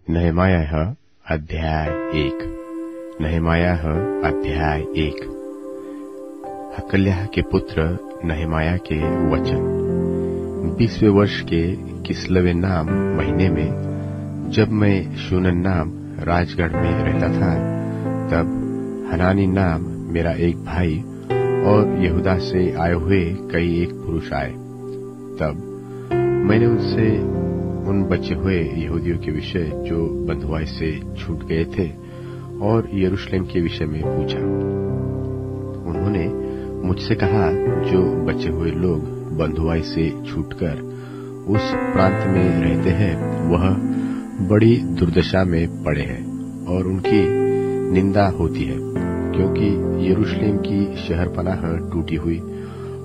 नहमायाह अध्याय 1। नहमायाह अध्याय 1। हकल्याह के पुत्र नहमायाह के वचन। 20वें वर्ष के किस्लेव नाम महीने में, जब मैं शूनन नाम राजगढ़ में रहता था, तब हनानी नाम मेरा एक भाई और यहूदा से आए हुए कई एक पुरुष आए। तब मैंने उनसे उन बचे हुए यहूदियों के विषय जो बंधुआई से छूट गए थे और यरूशलेम के विषय में पूछा। उन्होंने मुझसे कहा, जो बचे हुए लोग बंधुआई से छूटकर उस प्रांत में रहते हैं, वह बड़ी दुर्दशा में पड़े हैं और उनकी निंदा होती है, क्योंकि यरूशलेम की शहरपनाह टूटी हुई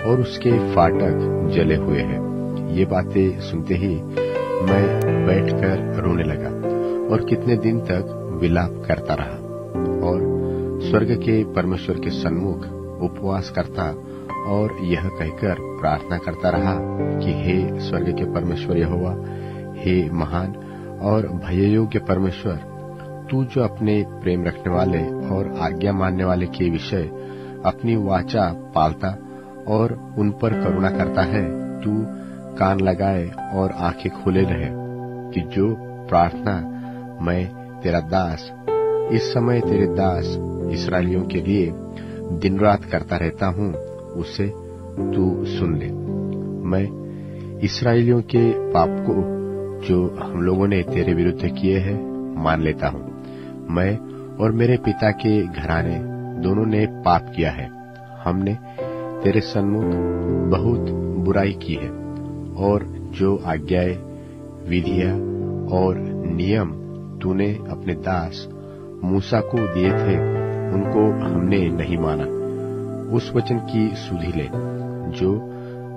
और उसके फाटक जले हुए हैं। ये बातें सुनते ही मैं बैठकर रोने लगा और कितने दिन तक विलाप करता रहा और स्वर्ग के परमेश्वर के सन्मुख उपवास करता और यह कहकर प्रार्थना करता रहा कि हे स्वर्ग के परमेश्वर यहोवा, हे महान और भययोग्य परमेश्वर, तू जो अपने प्रेम रखने वाले और आज्ञा मानने वाले के विषय अपनी वाचा पालता और उन पर करुणा करता है, तू कान लगाए और आंखें खोले रहे कि जो प्रार्थना मैं तेरा दास इस समय तेरे दास इस्राएलियों के लिए दिन रात करता रहता हूँ, उसे तू सुन ले। मैं इस्राएलियों के पाप को जो हम लोगों ने तेरे विरुद्ध किए हैं मान लेता हूँ। मैं और मेरे पिता के घराने दोनों ने पाप किया है। हमने तेरे सन्मुख बहुत बुराई की है और जो आज्ञाएं, विधियां और नियम तूने अपने दास मूसा को दिए थे, उनको हमने नहीं माना। उस वचन की सुधि ले जो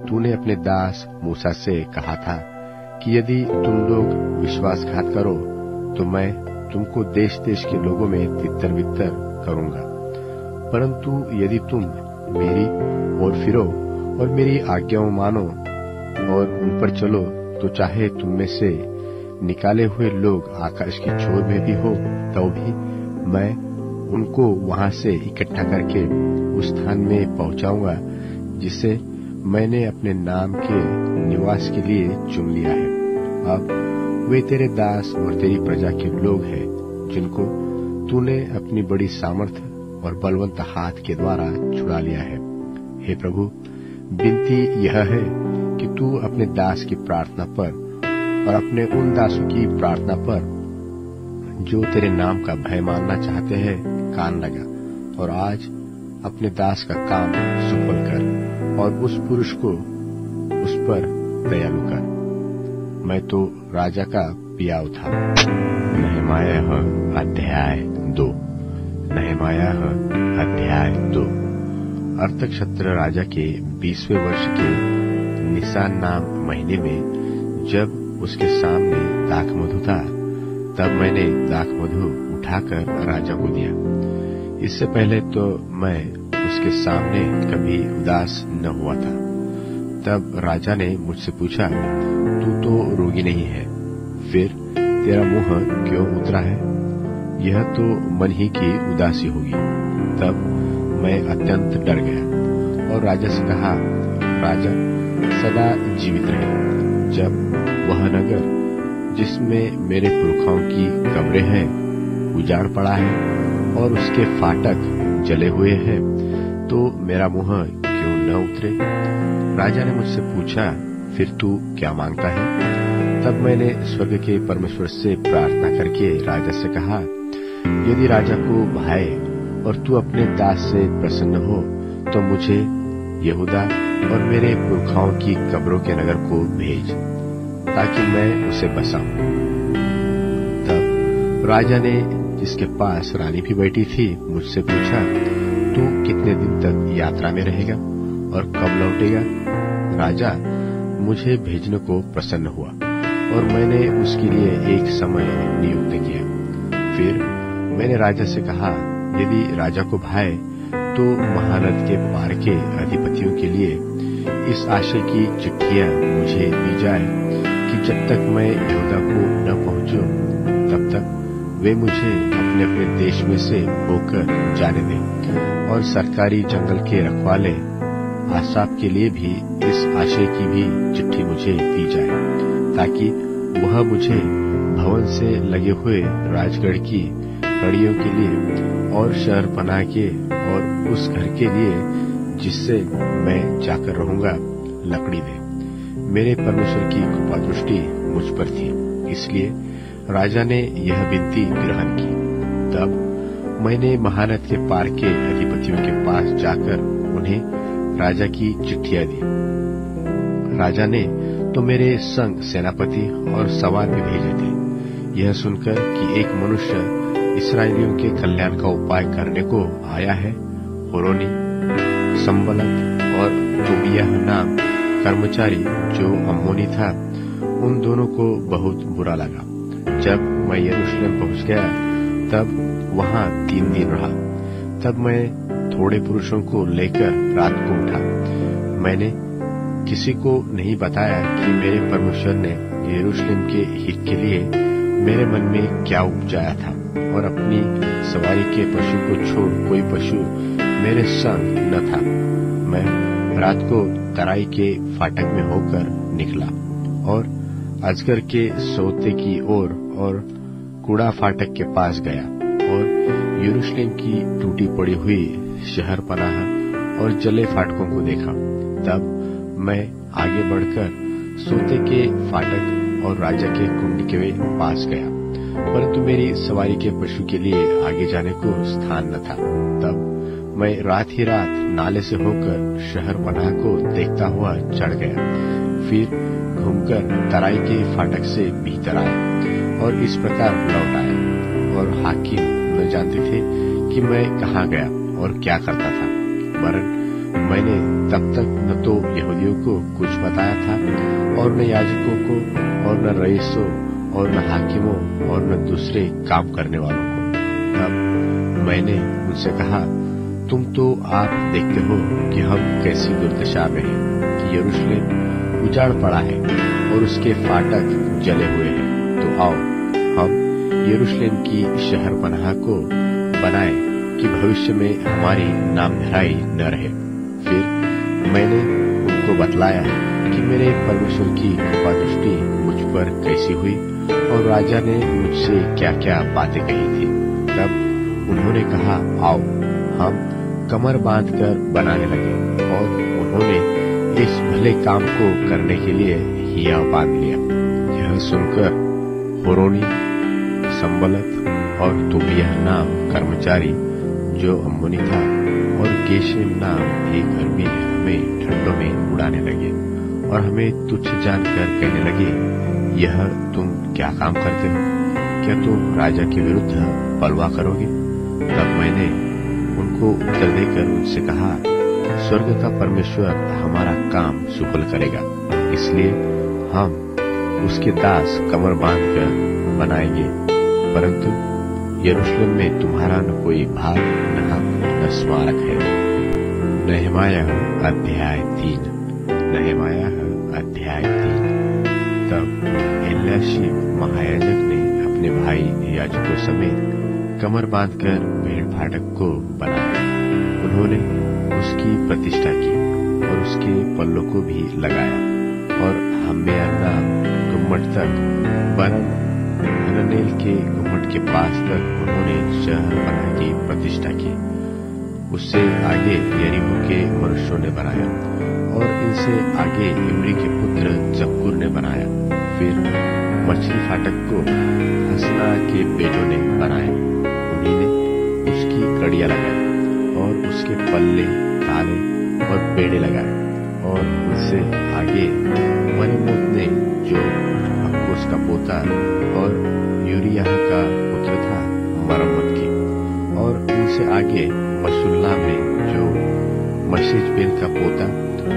तूने अपने दास मूसा से कहा था कि यदि तुम लोग विश्वासघात करो तो मैं तुमको देश देश के लोगों में तितर बितर करूंगा। परंतु यदि तुम मेरी ओर फिरो और मेरी आज्ञाओं मानो और उन पर चलो, तो चाहे तुम में से निकाले हुए लोग आकाश की छोर में भी हो, तो भी मैं उनको वहां से इकट्ठा करके उस स्थान में पहुंचाऊंगा जिसे मैंने अपने नाम के निवास के लिए चुन लिया है। अब वे तेरे दास और तेरी प्रजा के लोग हैं, जिनको तूने अपनी बड़ी सामर्थ और बलवंत हाथ के द्वारा छुड़ा लिया है। हे प्रभु, विनती यह है कि तू अपने दास की प्रार्थना पर और अपने उन दासों की प्रार्थना पर जो तेरे नाम का भय मानना चाहते हैं कान लगा, और आज अपने दास का काम सफल कर और उस पुरुष को उस पर दयालु कर। मैं तो राजा का पियाव था। नहमायाह अध्याय 2। नहमायाह अध्याय 2। अर्थक्षत्र राजा के 20वें वर्ष के निसान नाम महीने में, जब उसके सामने दाखमधु था, तब मैंने दाखमधु उठाकर राजा को दिया। इससे पहले तो मैं उसके सामने कभी उदास न हुआ था। तब राजा ने मुझसे पूछा, तू तो रोगी नहीं है, फिर तेरा मुंह क्यों उतरा है? यह तो मन ही की उदासी होगी। तब मैं अत्यंत डर गया और राजा से कहा, राजा सदा जीवित रहे। जब वह नगर जिसमें मेरे पुरखाओं की कब्रें हैं उजाड़ पड़ा है और उसके फाटक जले हुए हैं, तो मेरा मुंह क्यों न उतरे? राजा ने मुझसे पूछा, फिर तू क्या मांगता है? तब मैंने स्वर्ग के परमेश्वर से प्रार्थना करके राजा से कहा, यदि राजा को भाए और तू अपने दास से प्रसन्न हो, तो मुझे यहूदा और मेरे पुरखाओं की कब्रों के नगर को भेज, ताकि मैं उसे बसाऊं। तब राजा ने, जिसके पास रानी भी बैठी थी, मुझसे पूछा, तू कितने दिन तक यात्रा में रहेगा और कब लौटेगा? राजा मुझे भेजने को प्रसन्न हुआ और मैंने उसके लिए एक समय नियुक्त किया। फिर मैंने राजा से कहा, यदि राजा को भाए तो महानद के पार के अधिपतियों के लिए इस आशय की चिट्ठियां मुझे दी जाए कि जब तक मैं यहूदा को न पहुंचूं, तब तक वे मुझे अपने अपने देश में से होकर जाने दें और सरकारी जंगल के रखवाले आसाफ के लिए भी इस आशय की भी चिट्ठी मुझे दी जाए, ताकि वह मुझे भवन से लगे हुए राजगढ़ की कड़ियों के लिए और शहर पनाह के और उस घर के लिए जिससे मैं जाकर रहूंगा लकड़ी दे। मेरे परमेश्वर की कृपा दृष्टि मुझ पर थी, इसलिए राजा ने यह विनती ग्रहण की। तब मैंने महानद के पार के अधिपतियों के पास जाकर उन्हें राजा की चिट्ठियां दी। राजा ने तो मेरे संग सेनापति और सवार भी भेजे थे, यह सुनकर कि एक मनुष्य इस्राएलियों के कल्याण का उपाय करने को आया है। होरोनी, संबलत और तोबियाह नाम कर्मचारी जो अम्मोनी था, उन दोनों को बहुत बुरा लगा। जब मैं यरूशलेम पहुंच गया तब वहां 3 दिन रहा। तब मैं थोड़े पुरुषों को लेकर रात को उठा। मैंने किसी को नहीं बताया कि मेरे परमेश्वर ने यरूशलेम के हित के लिए मेरे मन में क्या उपजाया था, और अपनी सवारी के पशु को छोड़ कोई पशु मेरे संग न था। मैं रात को तराई के फाटक में होकर निकला और अजगर के सोते की ओर और कूड़ा फाटक के पास गया और यरूशलेम की टूटी पड़ी हुई शहर पनाह और जले फाटकों को देखा। तब मैं आगे बढ़कर सोते के फाटक और राजा के कुंड के पास गया, परंतु मेरी सवारी के पशु के लिए आगे जाने को स्थान न था। तब मैं रात ही रात नाले से होकर शहर पनाह को देखता हुआ चढ़ गया, फिर घूमकर तराई के फाटक से भीतर आया और इस प्रकार लौट आया। और हाकिम न जानते थे कि मैं कहाँ गया और क्या करता था, वरन मैंने तब तक न तो यहूदियों को कुछ बताया था और न याजकों को और न रईसों और न हाकिमों और न दूसरे काम करने वालों को। तब मैंने उनसे कहा, तुम तो आप देखते हो कि हम कैसी दुर्दशा में हैं, कि यरूशलेम उजाड़ पड़ा है और उसके फाटक जले हुए हैं। तो आओ हम यरूशलेम की शहर पनाह को बनाएं कि भविष्य में हमारी नामधराई न रहे। फिर मैंने उनको बतलाया कि मेरे परमेश्वर की कृपा दृष्टि मुझ पर कैसी हुई और राजा ने मुझसे क्या क्या बातें कही थी। तब उन्होंने कहा, आओ हम कमर बांधकर बनाने लगे, और उन्होंने इस भले काम को करने के लिए हिया बांध लिया। यह सुनकर होरोनी, संबलत और तोबियाह नाम कर्मचारी जो अम्मोनी था और गेशेम नाम एक अरबी हमें ठंडों में उड़ाने लगे और हमें तुच्छ जानकर कहने लगे, यह तुम क्या काम करते हो? क्या तुम राजा के विरुद्ध बलवा करोगे? तब मैंने उनको उत्तर देकर उनसे कहा, स्वर्ग का परमेश्वर हमारा काम सफल करेगा, इसलिए हम उसके दास कमर बांधकर बनाएंगे, परंतु यरूशलेम में तुम्हारा न कोई भाग न हक न स्मारक है। नहमायाह अध्याय 3। नहमायाह अध्याय 3। तब एल्याशीब महायाजक ने अपने भाई याजकों समेत कमर बांधकर भेड़ फाटक को बनाया। उन्होंने उसकी प्रतिष्ठा की और उसके पल्लों को भी लगाया और हम्मेया नाम गुम्मट तक, वरन हननेल के गुम्मट के पास तक उन्होंने शहर पनाह की प्रतिष्ठा की। उससे आगे यरीहो के मनुष्यों ने बनाया और इनसे आगे इमरी के पुत्र जक्कुर ने बनाया। फिर मछली फाटक को हसना के बेटों ने बनाया। उन्हीं ने उसकी कड़ियां लगाई और उसके पल्ले, ताले और पेड़े लगाए। और उससे आगे मरेमोत ने, जो अक्कोस का पोता और यूरियाह का पुत्र था, मरम्मत की। और इनसे आगे मशुल्लाम ने, जो मशीजबेल का पोता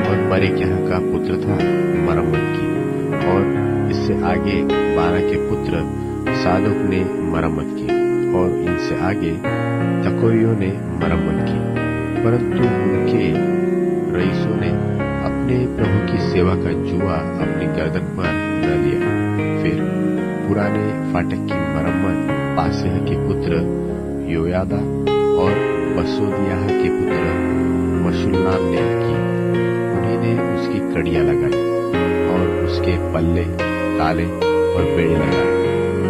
और बरेक्याह का पुत्र था, मरम्मत की। और इससे आगे बारा के पुत्र सादोक ने मरम्मत की और इनसे आगे तकोइयों ने मरम्मत की। परंतु उनके रईसों ने अपने प्रभु की सेवा का जुआ अपनी गर्दन पर न लिया। फिर पुराने फाटक की मरम्मत पासेह के पुत्र योयादा और बसोदियाह के पुत्र मशुल्लाम ने की। उन्हीं ने उसकी कड़ियां लगाई और उसके पल्ले, ताले और बेड़े लगाए।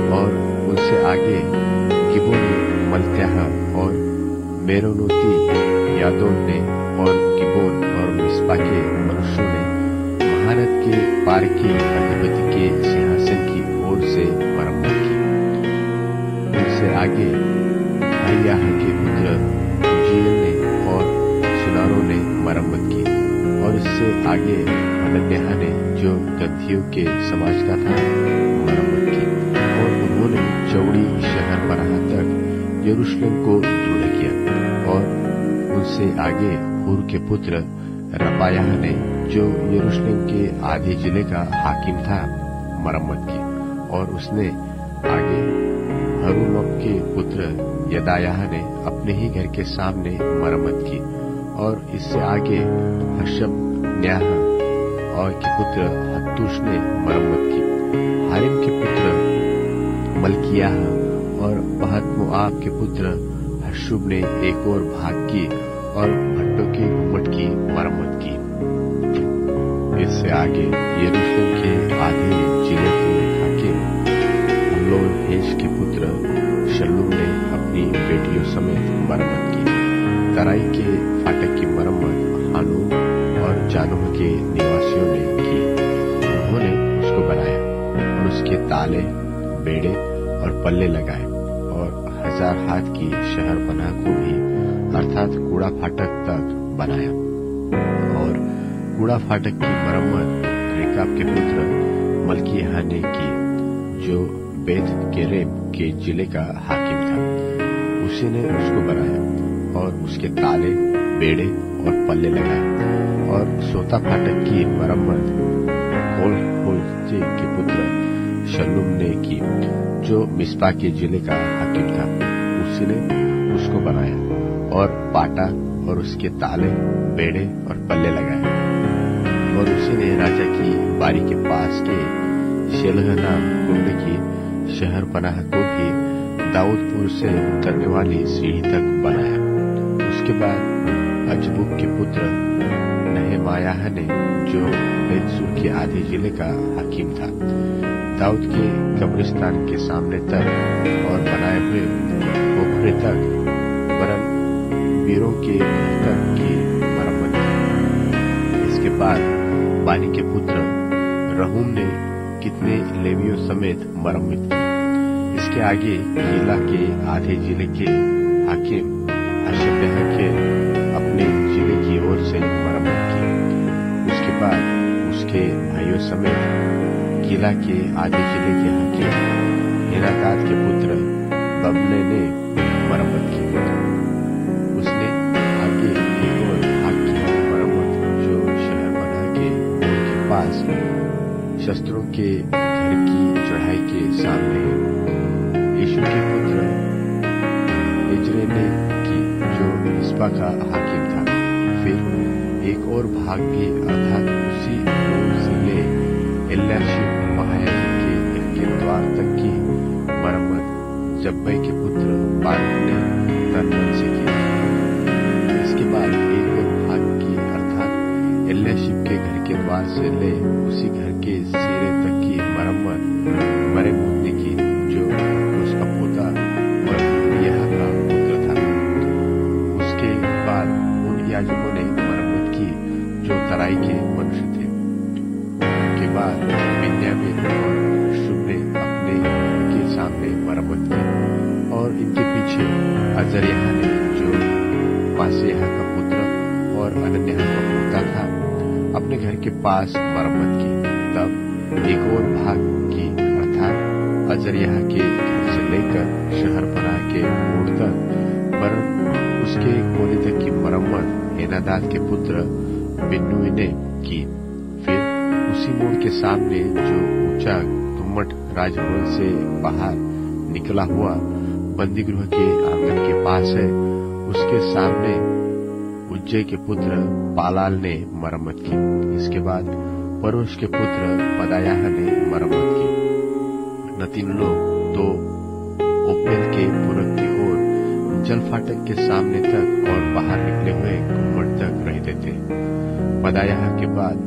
और उनसे आगे गिबोनी, मल्त्याह और मेरोनोती यादोन ने और गिबोन और मिस्पा के मनुष्यों ने महानद के पार के अधिपति के सिंहासन की ओर से मरम्मत की। उनसे आगे अय्याह के पुत्र उज्जीएल ने और सुनारों ने मरम्मत की। और इससे आगे हनन्याह ने, जो गद्दियों के समाज का था, मरम्मत की। और उन्होंने चौड़ी शहर पनाह तक यरूशलेम को दृढ़ किया। और उनसे आगे हूर के पुत्र रपायाह ने, जो यरूशलेम के आधे जिले का हाकिम था, मरम्मत की। और उसने आगे हरूमप के पुत्र यदायाह ने अपने ही घर के सामने मरम्मत की। और इससे आगे हशबन्याह और के पुत्र हत्तूश ने मरम्मत की। हारिम के पुत्र मल्कियाह और बहत मोआब के पुत्र हशुब ने एक और भाग की और भट्टों के घुमट की मरम्मत की। इससे आगे यरूशलेम के आधे जिले के हाकिम हेश के पुत्र शल्लूम ने अपनी बेटियों समेत मरम्मत की। तराई के फाटक की मरम्मत हानून और जानोह के निवासियों ने की। उन्होंने उसको बनाया और उसके ताले, बेड़े और पल्ले लगाए। और 1000 हाथ की शहर पनाह को भी, अर्थात कूड़ा फाटक तक बनाया। और कूड़ा फाटक की मरम्मत रेकाब के पुत्र मल्कियाह ने की, जो बेत केरेम के जिले का हाकिम था। उसी ने उसको बनाया और उसके ताले, बेड़े और पल्ले लगाए। और सोता फाटक की मरम्मत कोलहोजे के पुत्र शल्लूम ने की, जो मिस्पा के जिले का हाकिम था। उसी ने उसको बनाया और पाटा और उसके ताले, बेड़े और पल्ले लगाए। और उसी ने राजा की बारी के पास के शेलह नाम कुंड की शहर पनाह को भी दाऊदपुर से उतरने वाली सीढ़ी तक बनाया। उसके बाद अजबूक के पुत्र नहमायाह ने, जो बेतसूर के आधे जिले का हाकिम था, दाऊद के कब्रिस्तान के सामने तक और बनाए हुए पोखरे तक, वरन वीरों के घर तक की मरम्मत की। इसके बाद बानी के पुत्र रहूम ने कितने लेवियों समेत मरम्मत की। इसके आगे गीला के आधे जिले के हाकिम हशब्याह के अपने जिले की ओर से मरम्मत की। उसके बाद उसके भाइयों समेत गीला के आधे जिले के हाकिम हेनादाद के पुत्र बबने ने मरम्मत की। उसने आगे एक और भाग की मरम्मत, जो शहर पनाह के मोड़ के पास शस्त्रों के घर की चढ़ाई के सामने यीशु के पुत्र इजरे ने की, जो मिस्पा का हाकिम था। फिर एक और भाग भी, अर्थात उसी मोड़ से ले एल्याशीब महायाजक के घर के द्वार तक की मरम्मत जब्बै के पुत्र बारूक ने तन-मन से की। इसके बाद एक और भाग की, अर्थात एल्याशीब के घर के द्वार से ले उसी घर के सिरे तक की मरम्मत मरेमोत ने की, जो उसका पोता और यह का पुत्र था। उसके बाद उन याजकों ने मरम्मत की, जो तराई के मनुष्य थे। उनके बाद बिन्यामीन और हशूब ने अपने घर के सामने मरम्मत की। और इनके पीछे अजर्याह ने, जो मासेयाह का पुत्र और अनन्याह का पोता था, अपने घर के पास मरम्मत की। तब एक और भाग की, अर्थात अजर्याह के घर से लेकर शहर पनाह के मोड़ तक, वरन उसके कोने तक की मरम्मत हेनादाद के पुत्र बिन्नुई ने की। फिर उसी मोड़ के सामने, जो ऊंचा घुम्मट राजभवन से बाहर निकला हुआ बंदीगृह के आंगन के पास है, उसके सामने उज्जै के पुत्र पालाल ने मरम्मत की। इसके बाद परोश के पुत्र पदायाह ने मरम्मत की। नतीन लोग तो ओपेल जल फाटक के सामने तक और बाहर निकले हुए घुम्मट तक रहते थे। पदायाह के बाद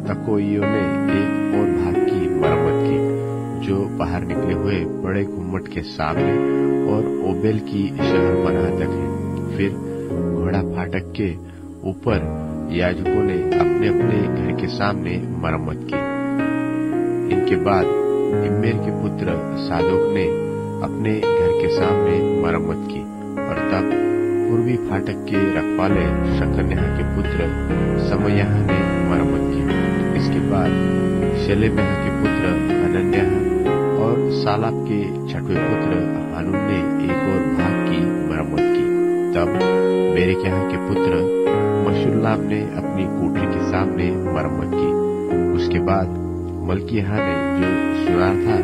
तकोइयों ने एक और भाग की मरम्मत की, जो बाहर निकले हुए बड़े घुम्मट के सामने और ओबेल की शहरपनाह तक है। फिर घोड़ा फाटक के ऊपर याजकों ने अपने अपने घर के सामने मरम्मत की। इनके बाद इम्मेर के पुत्र सादोक ने अपने घर के सामने मरम्मत की, और तब पूर्वी फाटक के रखवाले शकन्याह के पुत्र समयाह ने मरम्मत की। इसके बाद शेलेम्याह के पुत्र हनन्याह और सालाब के छठवें पुत्र हानून ने एक और भाग की मरम्मत की। तब बेरेक्याह के पुत्र मशुल्लाम ने अपनी कोठरी के सामने मरम्मत की। उसके बाद मल्कियाह ने जो सुनार था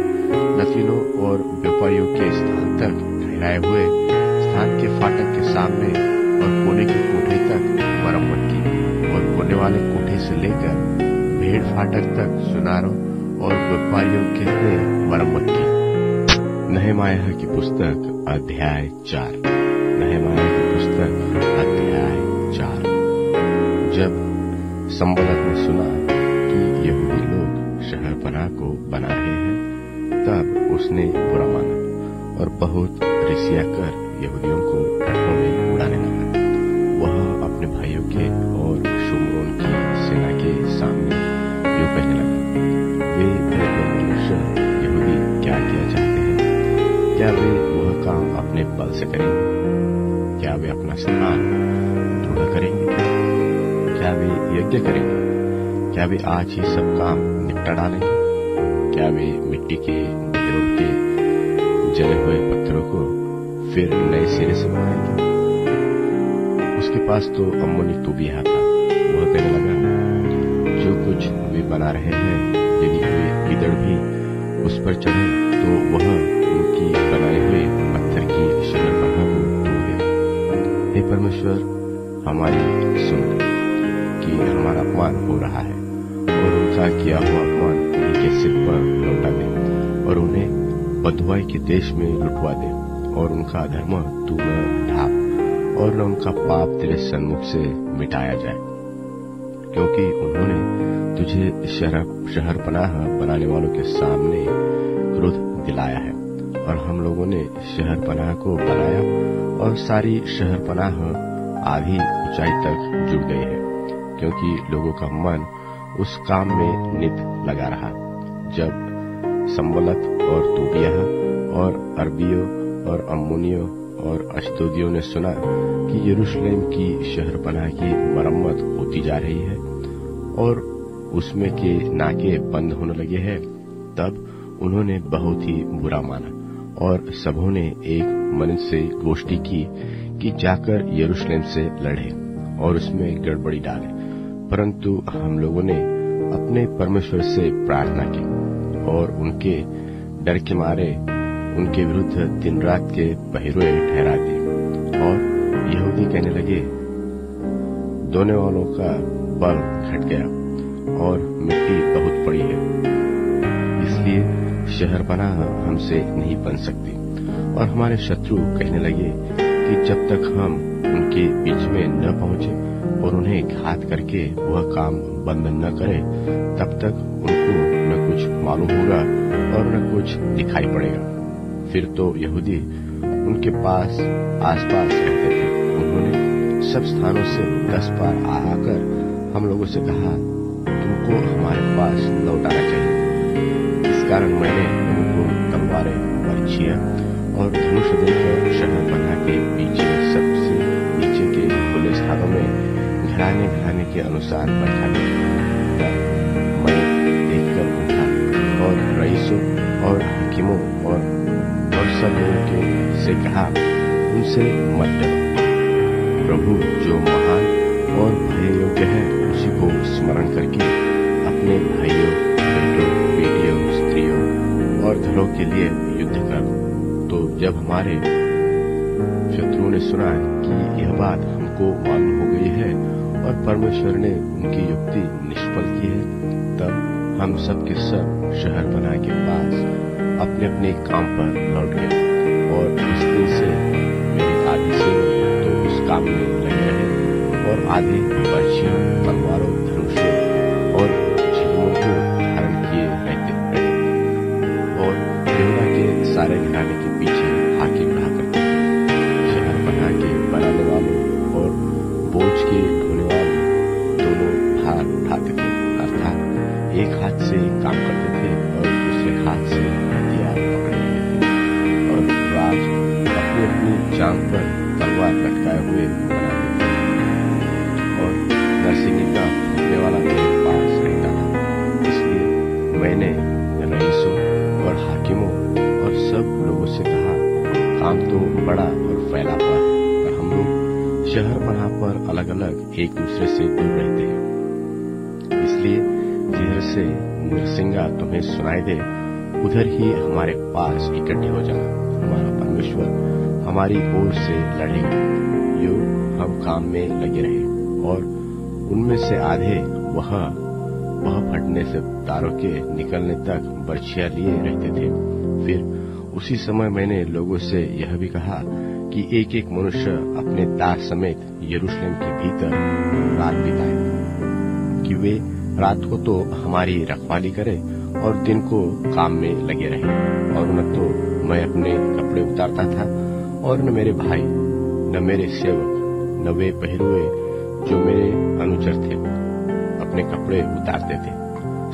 नतीनों और व्यापारियों के स्थान तक ठहराए हुए स्थान के फाटक के सामने और कोने के कोठे तक मरम्मत की, और कोने वाले कोठे से लेकर भेड़ फाटक तक सुनारों और व्यापारियों के लिए मरम्मत की। नहमायाह की पुस्तक अध्याय 4। नहमायाह की पुस्तक अध्याय 4। जब संबलत ने सुना कि यहूदी लोग शहरपनाह को बना रहे हैं, तब उसने बुरा माना और बहुत रिसिया कर यहूदियों को टट्टों में उड़ाने लगा। वह अपने भाइयों के और शुमरोन की सेना के सामने यूं कहने लगा, वे निर्बल मनुष्य यहूदी क्या किया चाहते हैं? क्या वे वह काम अपने बल से करेंगे? क्या वे अपना स्थान दृढ़ करेंगे? क्या वे यज्ञ करेंगे? क्या वे आज ही सब काम निपटा डालेंगे? क्या वे मिट्टी के ढेरों के जले हुए पत्थरों को फिर नए सिरे से बनाएंगे? उसके पास तो अम्मोनी तोबियाह था। वह कहने लगा, जो कुछ वे बना रहे हैं, यदि वे गिदड़ भी उस पर चढ़े तो वह उनकी बनाए हुए पत्थर की शहरपनाह को तोड़ दे। हे परमेश्वर, हमारी सुन कि हमारा अपमान हो रहा है, और उनका किया हुआ अपमान उन्हीं के सिर पर लौटा दे, और उन्हें बदुआई के देश में लुटवा दे, और उनका धर्म तू न ढाप, और न उनका पाप तेरे सन्मुख से मिटाया जाए, क्योंकि उन्होंने तुझे शहरपनाह बनाने वालों के सामने क्रोध दिलाया है, और हम लोगों ने शहरपनाह को बनाया, और सारी शहरपनाह आधी ऊंचाई तक जुड़ गई है, क्योंकि लोगों का मन उस काम में नित लगा रहा। जब संबलत और तोबियाह और अरबियों और अम्मोनियों और अश्दोदियों ने सुना कि यरूशलेम की शहरपनाह की मरम्मत होती जा रही है और उसमें के नाके बंद होने लगे हैं, तब उन्होंने बहुत ही बुरा माना, और सबों ने एक मन से गोष्ठी की कि जाकर यरूशलेम से लड़े और उसमें गड़बड़ी डाले। परंतु हम लोगों ने अपने परमेश्वर से प्रार्थना की, और उनके डर के मारे उनके विरुद्ध दिन रात के पहरुए ठहरा दिए। और यहूदी कहने लगे, दोने वालों का बल घट गया और मिट्टी बहुत पड़ी है, इसलिए शहरपनाह हमसे नहीं बन सकती। और हमारे शत्रु कहने लगे कि जब तक हम उनके बीच में न पहुंचे और उन्हें घात करके वह काम बंद न करें, तब तक उनको न कुछ मालूम होगा और न कुछ दिखाई पड़ेगा। फिर तो यहूदी उनके पास आसपास रहते थे। उन्होंने सब स्थानों से 10 बार आकर हम लोगों से कहा, तुमको हमारे पास लौट आना चाहिए। इस कारण मैंने उनको तलवारें, बर्छियां और धनुष देकर शहरपनाह के पीछे सबसे नीचे के खुले स्थानों में घराने के अनुसार बैठा दिया। मैं देखकर उठा और रईसों और हकीमों और सब लोगों के से कहा, उनसे मत डरो। प्रभु जो महान और भय योग्य है, उसी को स्मरण करके अपने भाइयों, बेटों, बेटियों, स्त्रियों और घरों के लिए युद्ध कर। तो जब हमारे शत्रुओं ने सुना कि यह बात हमको मालूम हो गई है और परमेश्वर ने उनकी युक्ति निष्फल की है, तब हम सब के सब शहरपनाह के पास अपने अपने काम पर लौट गए। और उस दिन से मेरे आदमी आधे बर्छियों, तलवारों, धनुषों और झिलमों को धारण किए रहते रहे और यहोवा के सारे घराने के पीछे हाकिम रहा करते थे। शहर बना के बनाने वालों और बोझ के ढोने वालों दोनों भार उठाते थे, अर्थात एक हाथ से काम करते थे और दूसरे हाथ से हथियार पकड़े रहते थे और राज अपनी अपनी जांघ पर तलवार लटकाए हुए बनाते थे और नरसिंगी का फूटने वाला मेरे पास रहता था। इसलिए मैंने रईसों और हाकिमों और सब लोगों से कहा, काम तो बड़ा और फैला हुआ है और हम लोग शहर बना पर अलग अलग एक दूसरे से दूर रहते हैं। इसलिए जिधर से नरसिंगा तुम्हें सुनाई दे उधर ही हमारे पास इकट्ठे हो जाना। हमारा परमेश्वर हमारी ओर से लड़ेगा। यो हम काम में लगे रहे और उनमें से आधे वह फटने से तारों के निकलने तक बर्छियां लिए रहते थे। फिर उसी समय मैंने लोगों से यह भी कहा कि एक एक मनुष्य अपने दास समेत यरूशलेम के भीतर रात बिताए, कि वे रात को तो हमारी रखवाली करे और दिन को काम में लगे रहे। और न तो मैं अपने कपड़े उतारता था और न मेरे भाई, न मेरे सेवक, न वे पहरुए जो मेरे अनुचर थे अपने कपड़े उतारते थे।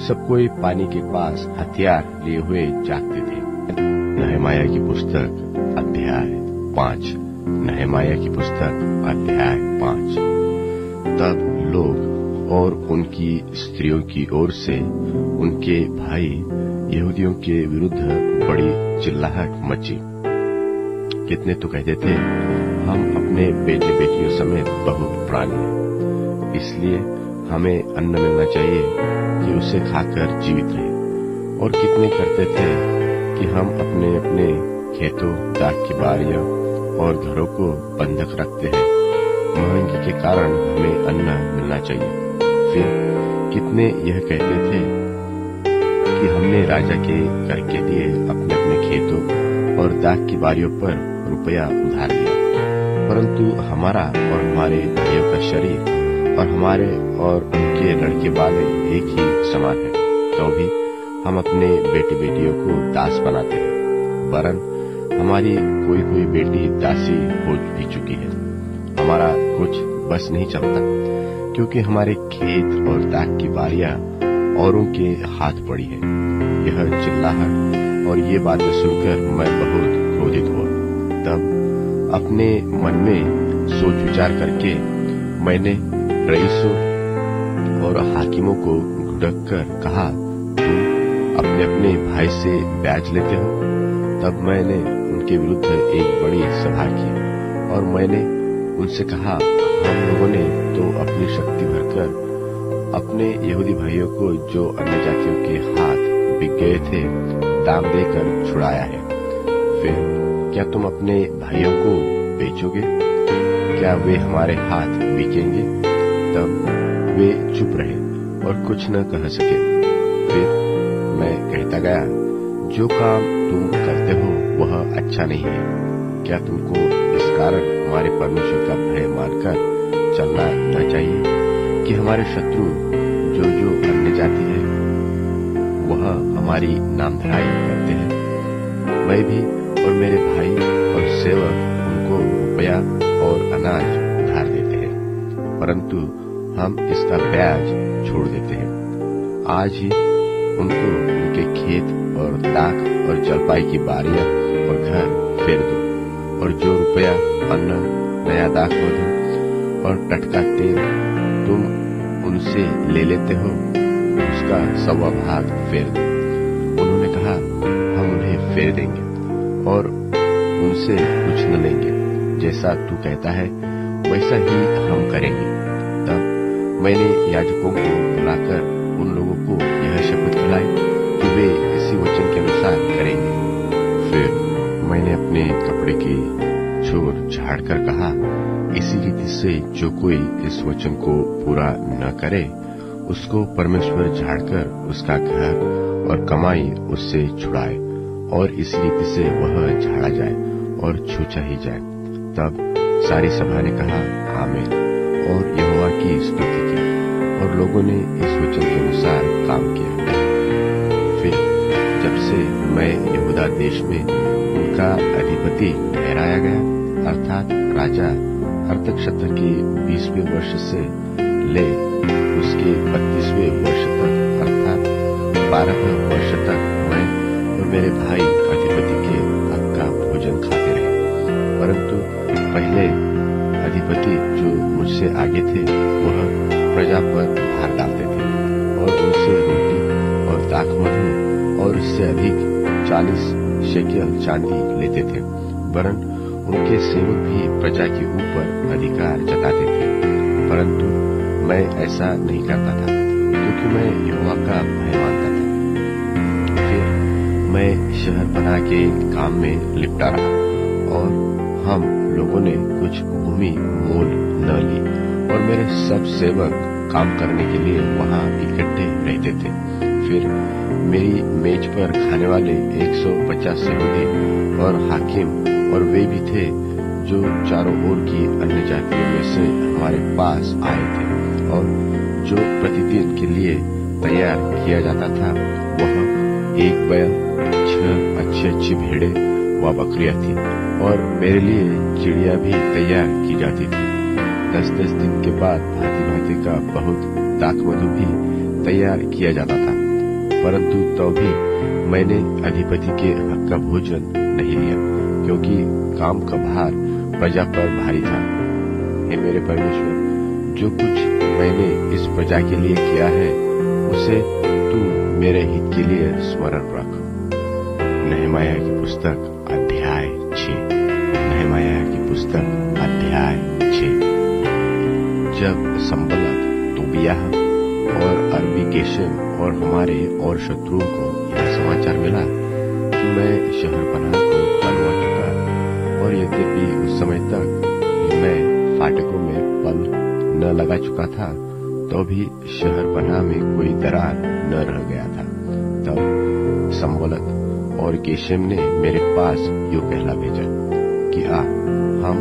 सब कोई पानी के पास हथियार लिए हुए जागते थे। नहमाया की पुस्तक अध्याय 5। नहमाया की पुस्तक अध्याय 5। तब लोग और उनकी स्त्रियों की ओर से उनके भाई यहूदियों के विरुद्ध बड़ी चिल्लाहट मची। कितने तो कहते थे, हम अपने बेटे बेटियों समेत बहुत प्राणी हैं, इसलिए हमें अन्न मिलना चाहिए कि उसे खाकर जीवित रहे। और कितने करते थे कि हम अपने अपने खेतों, दाख की बारियां और घरों को बंधक रखते हैं, महंगी के कारण हमें अन्न मिलना चाहिए। फिर कितने यह कहते थे कि हमने राजा के कर के दिए अपने अपने खेतों और दाख की बारियों पर रुपया उधार लिया, परंतु हमारा और हमारे भाइयों का शरीर और हमारे और उनके लड़के वाले एक ही समान है, तो भी हम अपने बेटे बेटियों को दास बनाते हैं। वरन हमारी कोई कोई बेटी दासी हो भी चुकी है। हमारा कुछ बस नहीं चलता, क्योंकि हमारे खेत और दाख की बारियां औरों के हाथ पड़ी है। यह चिल्लाहट और ये बातें सुनकर मैं बहुत क्रोधित हुआ। तब अपने मन में सोच विचार करके मैंने रईसों और हाकिमों को ढुड़क कर कहा, तुम अपने अपने भाई से ब्याज लेते हो। तब मैंने उनके विरुद्ध एक बड़ी सभा की और मैंने उनसे कहा, हम लोगों ने तो अपनी शक्ति भरकर अपने यहूदी भाइयों को जो अन्य जातियों के हाथ बिक गए थे दाम देकर छुड़ाया है। फिर क्या तुम अपने भाइयों को बेचोगे? क्या वे हमारे हाथ बिकेंगे? तब वे चुप रहे और कुछ न कह सके। फिर मैं कहता गया, जो काम तुम करते हो वह अच्छा नहीं है। क्या तुमको इस कारण हमारे परमेश्वर का भय मानकर चलना न चाहिए कि हमारे शत्रु जो जो अन्य जाति है वह हमारी नामधराई करते हैं। मैं भी और मेरे भाई और सेवक उनको रुपया और अनाज उधार देते हैं, परंतु हम इसका ब्याज छोड़ देते हैं। आज ही उनको उनके खेत और दाख और जलपाई की बारियां और घर फेर दो, और जो रुपया, अन्न, नया दाख मधु और टटका तेल तुम उनसे ले लेते हो उसका 1.25 भाग फेर दो। उन्होंने कहा, हम उन्हें फेर देंगे और उनसे कुछ न लेंगे, जैसा तू कहता है वैसा ही हम करेंगे। तब मैंने याजकों को बुलाकर उन लोगों को यह शपथ दिलाई कि वे इसी वचन के अनुसार करेंगे। फिर मैंने अपने कपड़े की छोर झाड़कर कहा, इसी रीति से जो कोई इस वचन को पूरा न करे उसको परमेश्वर झाड़कर उसका घर और कमाई उससे छुड़ाए, और इसी रीति से वह झाड़ा जाए और छूछा ही जाए। तब सारी सभा ने कहा, आमीन। और यहोवा की स्तुति की, और लोगों ने इस वचन के अनुसार काम किया। फिर जब से मैं यहूदा देश में उनका अधिपति ठहराया गया, अर्थात राजा अर्तक्षत्र के 20वें वर्ष से ले उसके 32वें वर्ष तक, अर्थात 12 वर्ष तक मैं और मेरे भाई अधिपति के हक का भोजन खाते रहे। परंतु पहले अधिपति जो मुझसे आगे थे वह प्रजा पर भार डालते थे और उनसे रोटी और दाखमधु और इससे अधिक 40 शेकेल चांदी लेते थे। वरन उनके सेवक भी प्रजा के ऊपर अधिकार जताते थे, परंतु मैं ऐसा नहीं करता था, क्योंकि मैं यहोवा का भय मानता था। फिर मैं शहर बना के काम में लिपटा रहा, और हम लोगों ने कुछ भूमि मोल न ली, और मेरे सब सेवक काम करने के लिए वहां इकट्ठे रहते थे। फिर मेरी मेज पर खाने वाले 150 यहूदी और हाकिम और वे भी थे जो चारों ओर की अन्य जातियों में से हमारे पास आए थे, और जो प्रतिदिन के लिए तैयार किया जाता था वह 1 बैल, 6 अच्छी भेड़ें व बकरियां थी, और मेरे लिए चिड़िया भी तैयार की जाती थी। 10-10 दिन के बाद भांति भांति का बहुत दाखमधु भी तैयार किया जाता था, परंतु तो भी मैंने अधिपति के हक का भोजन नहीं लिया, क्योंकि काम का भार प्रजा पर भारी था। हे मेरे परमेश्वर, जो कुछ मैंने इस प्रजा के लिए किया है उसे तू मेरे हित के लिए स्मरण रख। नहमाया की पुस्तक अध्याय 6। नहमाया की पुस्तक अध्याय 6। जब संबलत, तोबियाह और अरबी गेशम और हमारे और शत्रुओं को यह समाचार मिला कि मैं शहरपनाह को बनवा चुका, और यद्यपि उस समय तक मैं फाटकों में पल न लगा चुका था, तो भी शहरपनाह में कोई दरार न रह गया था, तब संबलत और गेशम ने मेरे पास यूं कहला भेजा कि आ, हम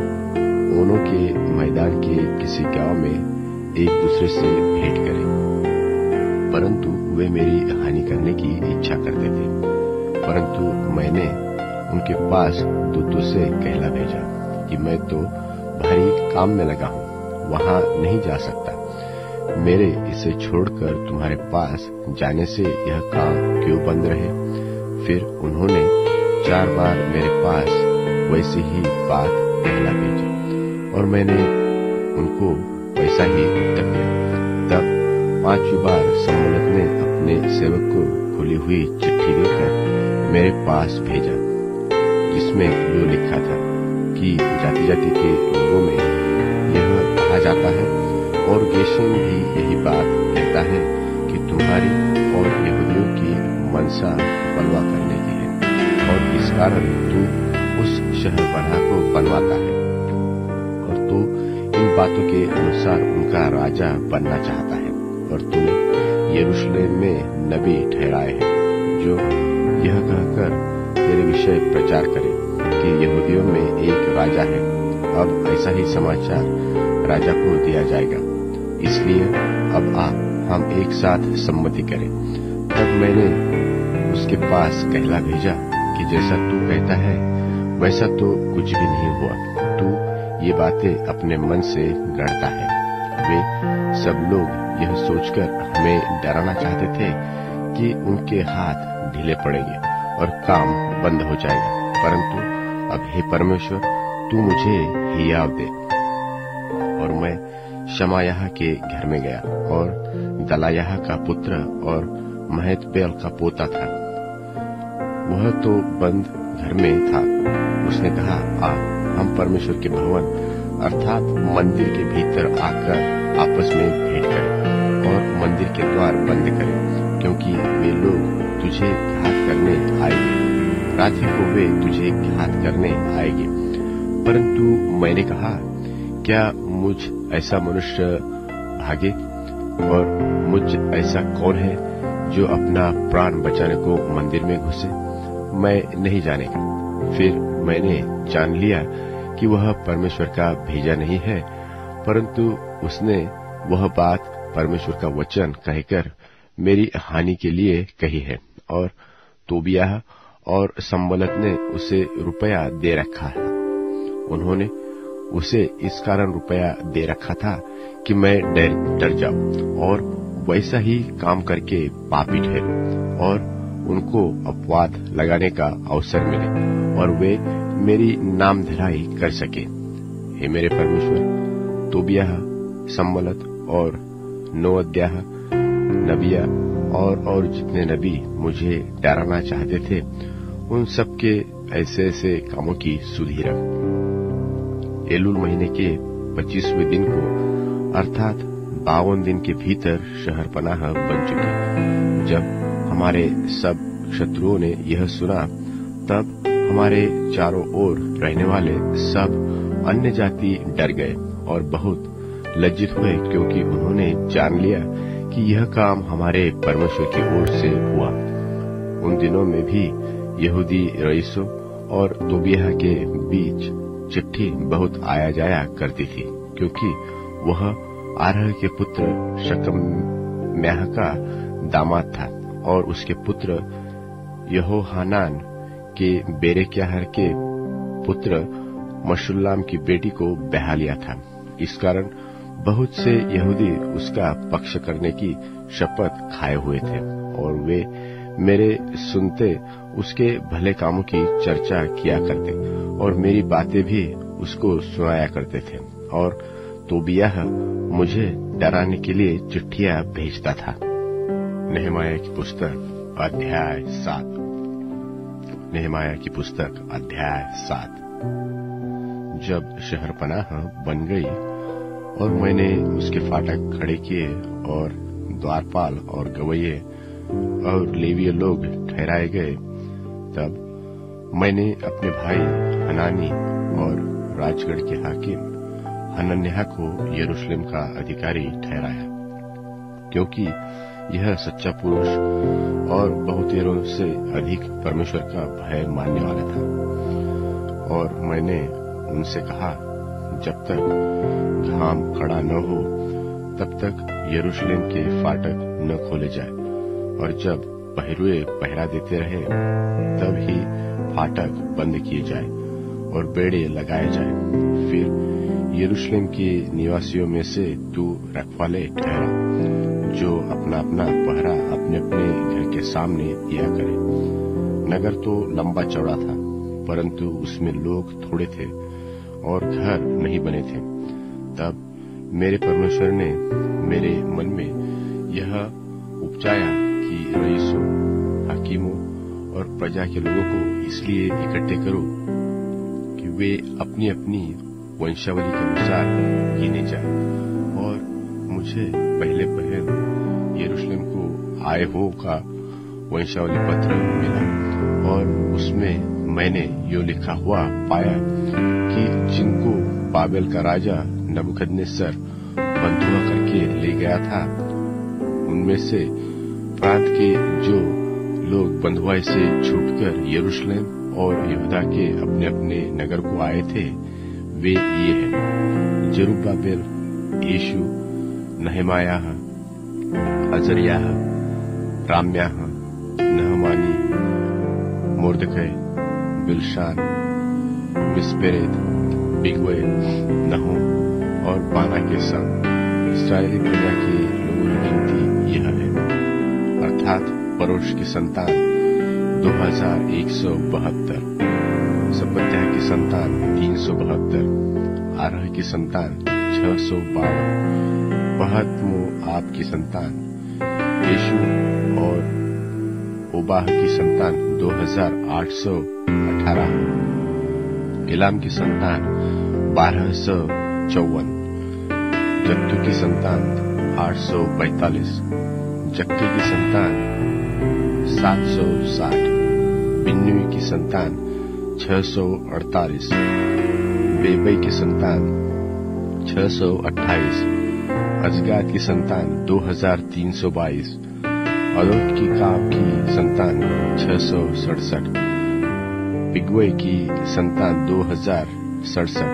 ओनों के मैदान के किसी गांव में एक दूसरे से भेंट करें। परंतु वे मेरी हानि करने की इच्छा करते थे, परंतु मैंने उनके पास दूतों से कहला भेजा कि मैं तो भारी काम में लगा हूँ, वहां नहीं जा सकता। मेरे इसे छोड़कर तुम्हारे पास जाने से यह काम क्यों बंद रहे? फिर उन्होंने 4 बार मेरे पास वैसी ही बात कहला भेजी, और मैंने उनको वैसा ही उत्तर दिया। तब 5वीं बार संबलत ने अपने सेवक को खुली हुई चिट्ठी देकर मेरे पास भेजा, जिसमें यूं लिखा था कि जाति जाति के लोगों में यह कहा जाता है, और गेशम भी यही बात कहता है कि तुम्हारी और यहूदियों की मनसा बलवा करने की है, और इस कारण तू उस शहरपनाह को बनवाता है, और तू इन बातों के अनुसार उनका राजा बनना चाहता है। और तूने यरूशलेम में नबी ठहराए हैं, जो यह कहकर तेरे विषय प्रचार करे कि यहूदियों में एक राजा है। अब ऐसा ही समाचार राजा को दिया जाएगा, इसलिए अब आ, हम एक साथ सम्मति करें। तब मैंने उसके पास कहला भेजा कि जैसा तू कहता है वैसा तो कुछ भी नहीं हुआ, तू ये बातें अपने मन से गढ़ता है। वे सब लोग यह सोचकर हमें डराना चाहते थे कि उनके हाथ ढीले पड़ेंगे और काम बंद हो जाएगा, परंतु अब हे परमेश्वर, तू मुझे हियाव दे। और मैं शमायाह के घर में गया, और दलायाह का पुत्र और महतबेल का पोता था, वह तो बंद घर में था। उसने कहा, आ, हम परमेश्वर के भवन अर्थात मंदिर के भीतर आकर आपस में भेंट करें और मंदिर के द्वार बंद करें, क्योंकि वे लोग तुझे घात करने आएंगे, रात्रि को वे तुझे घात करने आएंगे। परंतु मैंने कहा, क्या मुझ ऐसा मनुष्य भागे, और मुझ ऐसा कौन है जो अपना प्राण बचाने को मंदिर में घुसे? मैं नहीं जानेगा। फिर मैंने जान लिया कि वह परमेश्वर का भेजा नहीं है, परंतु उसने वह बात परमेश्वर का वचन कहकर मेरी हानि के लिए कही है, और तोबियाह और संबलत ने उसे रुपया दे रखा है। उन्होंने उसे इस कारण रुपया दे रखा था कि मैं डर जाऊं और वैसा ही काम करके पापी ठहरूं और उनको अपवाद लगाने का अवसर मिले और वे मेरी नाम धराई कर सके। हे मेरे परमेश्वर, तोबियाह, संबलत और नोअद्याह, नबिया और जितने नबी मुझे डराना चाहते थे, उन सबके ऐसे ऐसे कामों की सुधि रख। एलूल महीने के 25वें दिन को अर्थात 52 दिन के भीतर शहरपनाह बन चुकी। जब हमारे सब शत्रुओं ने यह सुना, तब हमारे चारों ओर रहने वाले सब अन्य जाति डर गए और बहुत लज्जित हुए, क्योंकि उन्होंने जान लिया कि यह काम हमारे परमेश्वर की ओर से हुआ। उन दिनों में भी यहूदी रईसों और तोबियाह के बीच चिट्ठी बहुत आया जाया करती थी, क्योंकि वह आरह के पुत्र शकम्याह का दामाद था और उसके पुत्र यहोहानान के बेरेक्याह के पुत्र मशुल्लाम की बेटी को ब्याह लिया था। इस कारण बहुत से यहूदी उसका पक्ष करने की शपथ खाए हुए थे और वे मेरे सुनते उसके भले कामों की चर्चा किया करते और मेरी बातें भी उसको सुनाया करते थे। और तोबियाह मुझे डराने के लिए चिट्ठियां भेजता था। नहमाया की पुस्तक अध्याय 7। नहमाया की पुस्तक अध्याय 7। जब शहरपनाह बन गई और मैंने उसके फाटक खड़े किए और द्वारपाल और गवैये और लेवीय लोग ठहराए गए, तब मैंने अपने भाई हनानी और राजगढ़ के हाकिम हनन्याह को यरूशलेम का अधिकारी ठहराया, क्योंकि यह सच्चा पुरुष और बहुतेरों से अधिक परमेश्वर का भय मानने वाला था। और मैंने उनसे कहा, जब तक घाम खड़ा न हो तब तक यरूशलेम के फाटक न खोले जाए, और जब पहरुए पहरा देते रहे तब ही फाटक बंद किए जाए और बेड़े लगाए जाए। फिर यरूशलेम के निवासियों में से तू रखवाले ठहरा, जो अपना अपना पहरा अपने अपने घर के सामने दिया करे। नगर तो लंबा चौड़ा था, परंतु उसमें लोग थोड़े थे और घर नहीं बने थे। तब मेरे परमेश्वर ने मेरे मन में यह उपजाया कि रईसों, हाकिमों और प्रजा के लोगों को इसलिए इकट्ठे करो कि वे अपनी अपनी वंशावली के अनुसार गिने जाए। और मुझे पहले यरूशलेम को आए हो का वंशावली पत्र मिला और उसमें मैंने यो लिखा हुआ पाया कि जिनको बाबेल का राजा नबूकदनेस्सर बंधुआ करके ले गया था, उनमें से प्रांत के जो लोग बंधुआई से छूटकर यरूशलेम और यहूदा के अपने अपने नगर को आए थे, वे ये हैं: जरुब्बाबेल, यीशु, नहमायाह, अजर्याह, राम्याह, नहमानी, मोर्दकै, बिलशान, मिस्पेरेत, बिगवै, नहूम और बाना के संग इस्राएली प्रजा के लोगों की गिनती यह है, अर्थात परोश की संतान 2172, सबत्याह की संतान 372, आरह की संतान 652, पहत-मोआब की संतान यीशु और ओबाह की संतान 2818, इलाम की संतान 1254, जत्तू की संतान 845, जक्के की संतान 760, बिन्नुई की संतान 648, बेबई की संतान 628, अजगाद की संतान 2322, अलोट की काम की संतान 667, बिगवै की संतान 2067,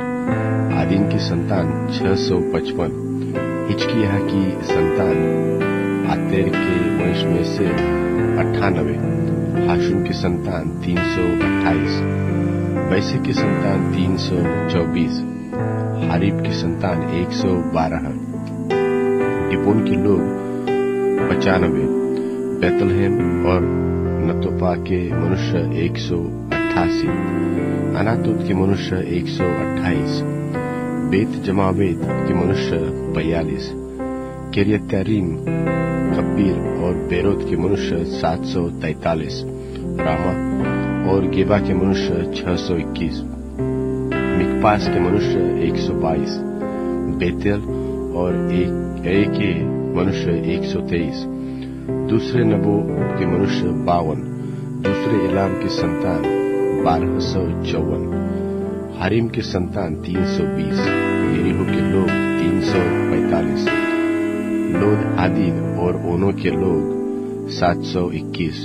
आदीन की संतान 655, हिजकिय्याह की संतान आतेर के वंश में से 98, हाशुम की संतान 328, बैसे की संतान 324, हारीब की संतान 112, डिपोन के लोग 95, बैतलहम और नतोपा के मनुष्य 188, अनातोत के मनुष्य 128, बेत जमावेत के मनुष्य 42, किर्यत्यारीम, कब्बीर और बेरोत के मनुष्य 743, रामा और गेबा के मनुष्य 621, मिकपास के मनुष्य 122, बेतेल और एक के मनुष्य 123, दूसरे नबो के मनुष्य 52, दूसरे इलाम की संतान 1254, हारिम की संतान 320, यरीहो के लोग 345, लोद हादीद और ओनो के लोग 721,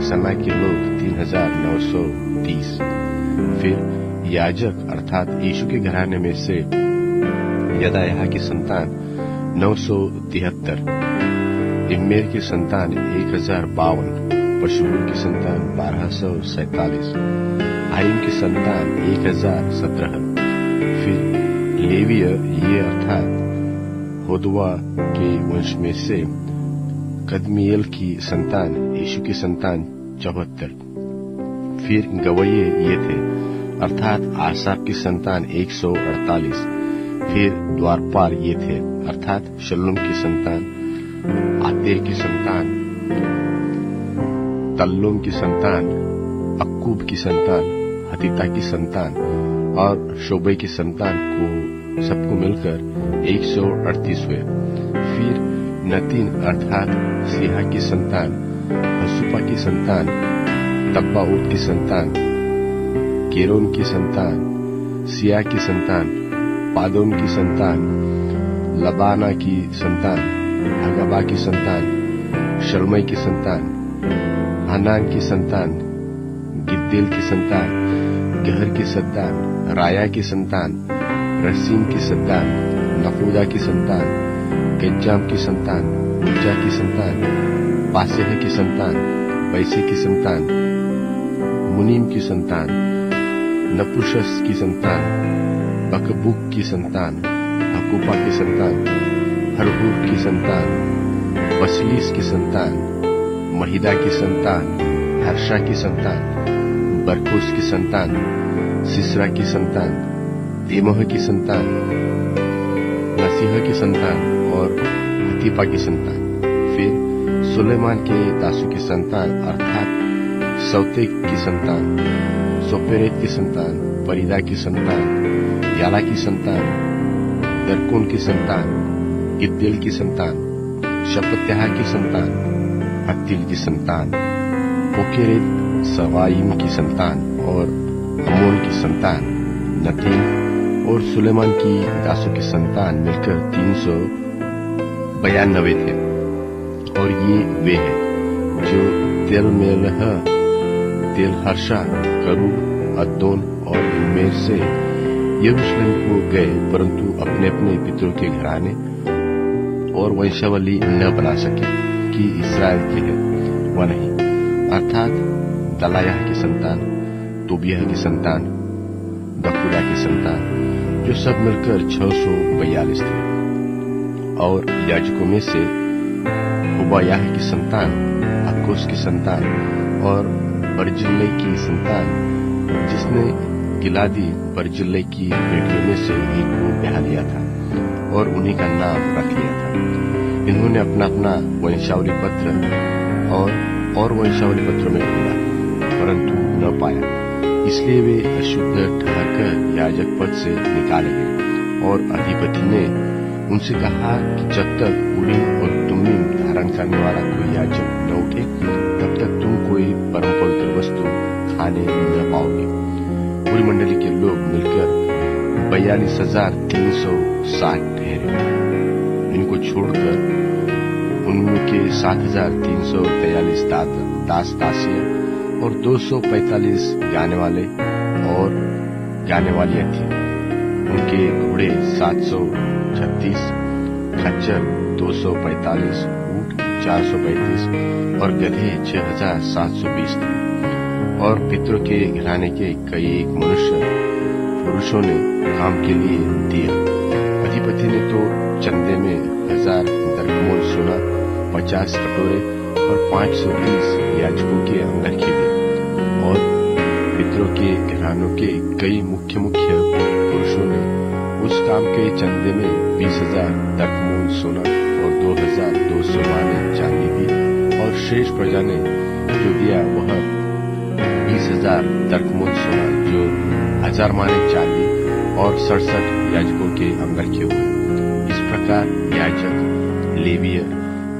सना के लोग 3930। फिर याजक अर्थात यीशु के घराने में से यदायाह की संतान 973, इम्मेर की संतान 1052, पशुहूर की संतान 1247, हारिम की संतान 1017। फिर लेवीय ये अर्थात होदवा के वंश में से कदमिएल की संतान यीशु की संतान 74। फिर गवैये ये थे अर्थात आसाफ की संतान 148। फिर द्वारपाल ये थे अर्थात शल्लूम की संतान, आतेर की संतान, तल्लुम की संतान, अक्कूब की संतान, हतीता की संतान और शोबे की संतान को सबको मिलकर 138 हुए। फिर नतीन अर्थात सिहा की संतान, हसुपा की संतान, तब्बाऊत की संतान, केरोन की संतान, सिया की संतान, पादोन की संतान, लबाना की संतान, हगबा की संतान, शल्मई की संतान, हनान की संतान, गिद्देल की संतान, गहर की संतान, राया की संतान, रसीम की संतान, नफूदा की संतान, गेज्जाम की संतान, उज्जा की संतान, पासेह की संतान, बैसे की संतान, मुनीम की संतान, नपुशस की संतान, बकबुक की संतान, हकूपा की संतान, हरहूर की संतान, बसलीस की संतान, महिदा की संतान, हर्षा की संतान, बरकोस की संतान, सिसरा की संतान, तेमह की संतान, नसीह की संतान और हतीपा की संतान। फिर सुलेमान के दासों की संतान अर्थात सौतेक की संतान, सोपेरेत की संतान, परिदा की संतान, याला की संतान, दरकोन की संतान, गिद्देल की संतान, शपत्याह की संतान, हत्तिल की संतान, पोकेरेत सवाईम की संतान और अमोन की संतान, नतीन और सुलेमान की दासों की संतान मिलकर 392 थे। और ये वे हैं जो तेलमेलह, तेलहर्षा, करूब, अद्दोन और इम्मेर से यरूशलेम को गए, परंतु अपने अपने पितरों के घराने और वंशावली न बना सके कि इस्राएल के है वह नहीं, अर्थात दलायाह की संतान, तोबियाह की संतान, दकुला की संतान, जो सब मिलकर 642 थे। और याजकों में से हुबायाह की संतान, अक्कोस की संतान और बर्जिल्लै की संतान, जिसने गिलादी बर्जिल्लै की बेटियों में से एक को ब्याह लिया था और उन्हीं का नाम रख लिया था। इन्होंने अपना अपना वंशावली पत्र और वंशावली पत्रों में ढूंढा, परंतु न पाया। इसलिए वे अशुद्ध ठहरकर याजक पद से निकाले गए। और अधिपति ने उनसे कहा कि जब तक उरीम और तुमीम धारण करने वाला कोई याजक न उठे, तब तक तुम कोई परम पवित्र वस्तु खाने न पाओगे। पूरी मंडली के लोग मिलकर 42,360 ठहरे। इनको छोड़कर उनके 7,343 दास दासियां और 245 गाने वाले और गाने वालियां थी। उनके घोड़े 736, खच्चर 245, ऊंट 435 और गधे 6720 थे। और पितरों के घराने के कई मनुष्य पुरुषों ने काम के लिए दिया। अधिपति ने तो चंदे में 1000 दरकमोल सोना, 50 कटोरे और 520 याजकों के अंगरखे दिए। और पितरों के घरानों के कई मुख्य पुरुषों ने उस काम के चंदे में 20,000 दरकमोल सोना और 2200 माने चांदी दी। और शेष प्रजा ने जो दिया वह 20,000 दरकमोल सोना, जो 1000 माने चांदी और 67 याजकों के अंगरखे हुए। इस प्रकार याजक, लेवीय,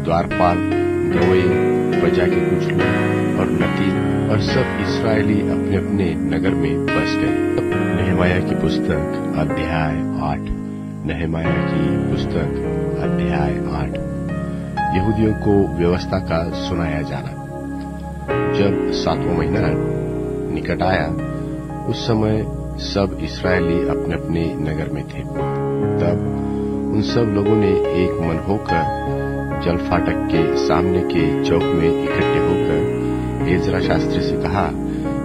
द्वारपाल, गवैये, प्रजा के कुछ लोग और नतीन और सब इस्राएली अपने अपने नगर में बस गए। नहमाया की पुस्तक अध्याय 8। नहमाया की पुस्तक अध्याय 8। यहूदियों को व्यवस्था का सुनाया जाना। जब 7वां महीना निकट आया, उस समय सब इस्राएली अपने अपने नगर में थे। तब उन सब लोगों ने एक मन होकर जलफाटक के सामने के चौक में इकट्ठे होकर एजरा शास्त्री से कहा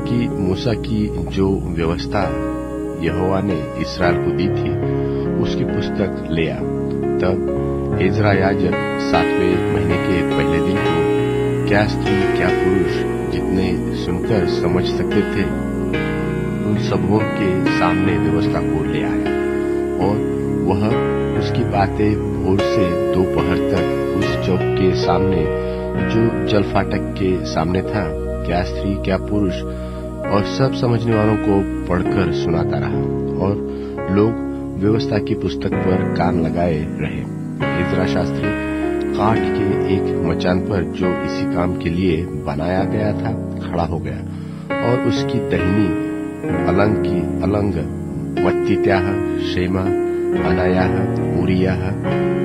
कि मूसा की जो व्यवस्था यहोवा ने इस्राएल को दी थी उसकी पुस्तक ले आ। तब एजरा याजक 7वें महीने के पहले दिन को क्या स्त्री क्या पुरुष जितने सुनकर समझ सकते थे उन सबों के सामने व्यवस्था को ले आया। और वह उसकी बातें भोर से दोपहर तक उस चौक के सामने जो जलफाटक के सामने था, क्या स्त्री क्या पुरुष और सब समझने वालों को पढ़कर सुनाता रहा। और लोग व्यवस्था की पुस्तक पर कान लगाए रहे। एजरा शास्त्री काठ के एक मचान पर जो इसी काम के लिए बनाया गया था खड़ा हो गया। और उसकी दाहिनी अलंग मत्तित्याह, शेमा, अनायाह, उरियाह,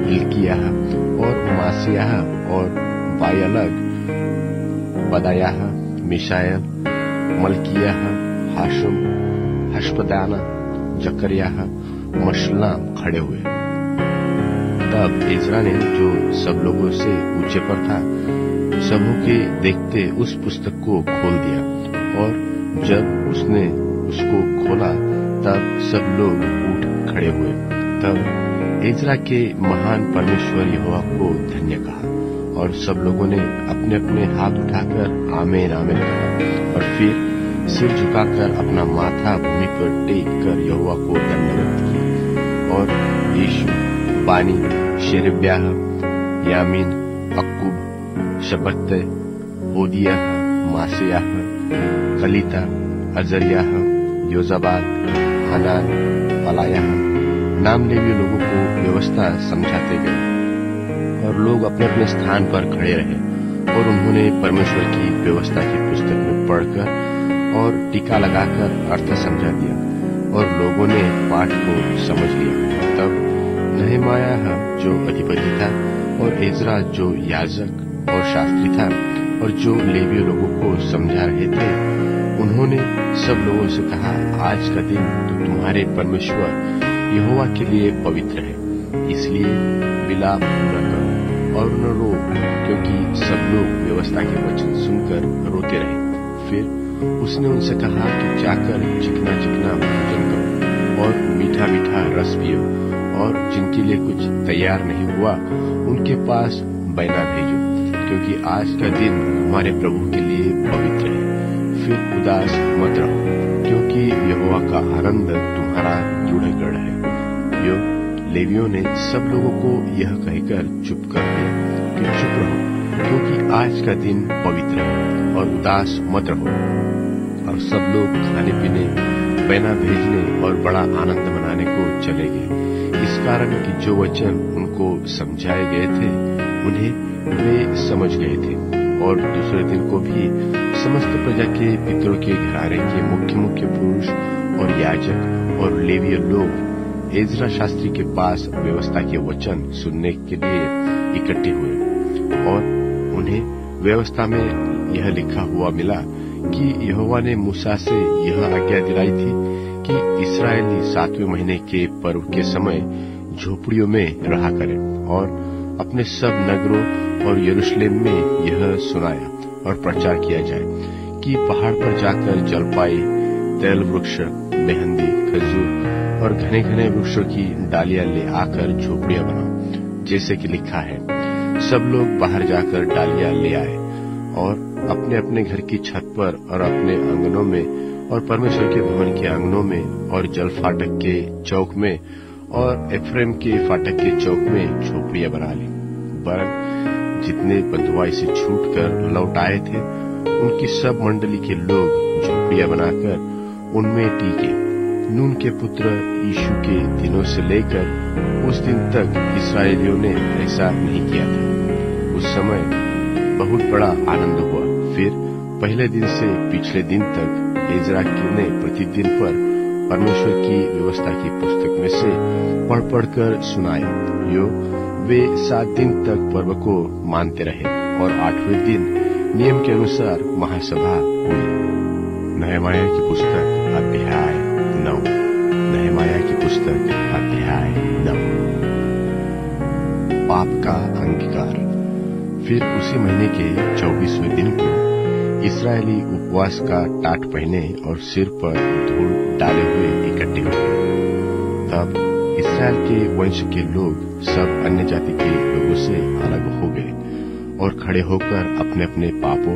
हिल्कियाह और मासियाह और बायलग, बदायाह, मिशायल, मलकियाह, हाशुम, हशपदाना, जकरियाह, मशल्लाम खड़े हुए। तब एजरा ने जो सब लोगों से ऊंचे पर था सबों के देखते उस पुस्तक को खोल दिया। और जब उसने उसको खोला तब सब लोग उठ खड़े हुए। तब एजरा के महान परमेश्वर यहोवा को धन्य कहा। और सब लोगों ने अपने अपने हाथ उठाकर आमीन आमीन कहा। और फिर सिर झुकाकर अपना माथा भूमि पर टेक कर यहोवा को धन्यवाद किया। और यीशु, बानी, शेरेब्याह, यामीन, अक्कूब, शबत्ते, होदियाह, मासियाह, कलीता, अजरियाह, योजाबाद, हनान, पलायाह नाम लेवी लोगों को व्यवस्था समझाते गए। और लोग अपने अपने स्थान पर खड़े रहे। और उन्होंने परमेश्वर की व्यवस्था की पुस्तक में पढ़कर और टीका लगाकर अर्थ समझा दिया। और लोगों ने पाठ को समझ लिया। तब नहमायाह जो अधिपति था और एजरा जो याजक और शास्त्री था और जो लेवीय लोगों को समझा रहे थे, उन्होंने सब लोगों से कहा, आज का दिन तो तुम्हारे परमेश्वर यहोवा के लिए पवित्र है, इसलिए विलाप न करो और न रो, क्योंकि सब लोग व्यवस्था के वचन सुनकर रोते रहे। फिर उसने उनसे कहा कि जाकर चिकना चिकना भोजन करो और मीठा मीठा रस पियो। और जिनके लिए कुछ तैयार नहीं हुआ उनके पास बैना भेजो, क्योंकि आज का दिन हमारे प्रभु के लिए पवित्र है। फिर उदास मत रहो, क्योंकि यहोवा का आनंद तुम्हारा दृढ़गढ़ है। यो लेवियों ने सब लोगों को यह कहकर चुप कर दिया कि चुप रहो, क्योंकि आज का दिन पवित्र है, और उदास मत रहो। और सब लोग खाने पीने, बैना भेजने और बड़ा आनंद मनाने को चले गए, इस कारण कि जो वचन उनको समझाए गए थे उन्हें वे समझ गए थे। और दूसरे दिन को भी समस्त प्रजा के पितरों के घराने के मुख्य पुरुष और याजक और लेवीय लोग एजरा शास्त्री के पास व्यवस्था के वचन सुनने के लिए इकट्ठे हुए। और उन्हें व्यवस्था में यह लिखा हुआ मिला कि यहोवा ने मूसा से यह आज्ञा दिलाई थी कि इस्राएली 7वें महीने के पर्व के समय झोपड़ियों में रहा करें, और अपने सब नगरों और यरूशलेम में यह सुनाया और प्रचार किया जाए कि पहाड़ पर जाकर जलपाई, तेल वृक्ष, मेहंदी, खजूर और घने घने वृक्षों की डालियां ले आकर झोपड़ियां बनाओ, जैसे कि लिखा है। सब लोग बाहर जाकर डालियां ले आए और अपने अपने घर की छत पर और अपने आंगनों में और परमेश्वर के भवन के आंगनों में और जल फाटक के चौक में और एफ्रेम के फाटक के चौक में झोपड़ियां बना ली। वरन जितने बंधुआई से छूटकर लौट आए थे, उनकी सब मंडली के लोग झोपड़ियां बनाकर उनमें टीके। नून के पुत्र यीशु के दिनों से लेकर उस दिन तक इस्राएलियों ने ऐसा नहीं किया था। उस समय बहुत बड़ा आनंद हुआ। फिर पहले दिन से पिछले दिन तक एजरा ने प्रतिदिन पर परमेश्वर की व्यवस्था की पुस्तक में से पढ़ पढ़कर सुनाया। वे 7 दिन तक पर्व को मानते रहे और 8वें दिन नियम के अनुसार महासभा हुई। नहमाया की पुस्तक अध्याय 9। नहमाया की पुस्तक अध्याय 9। पाप का अंगीकार। फिर उसी महीने के 24वें दिन को इस्राएली उपवास का टाट पहने और सिर पर धूल डाले हुए इकट्ठे हो गए। तब इस्राएल के वंश के लोग सब अन्य जाति के लोगों से अलग हो गए और खड़े होकर अपने अपने पापों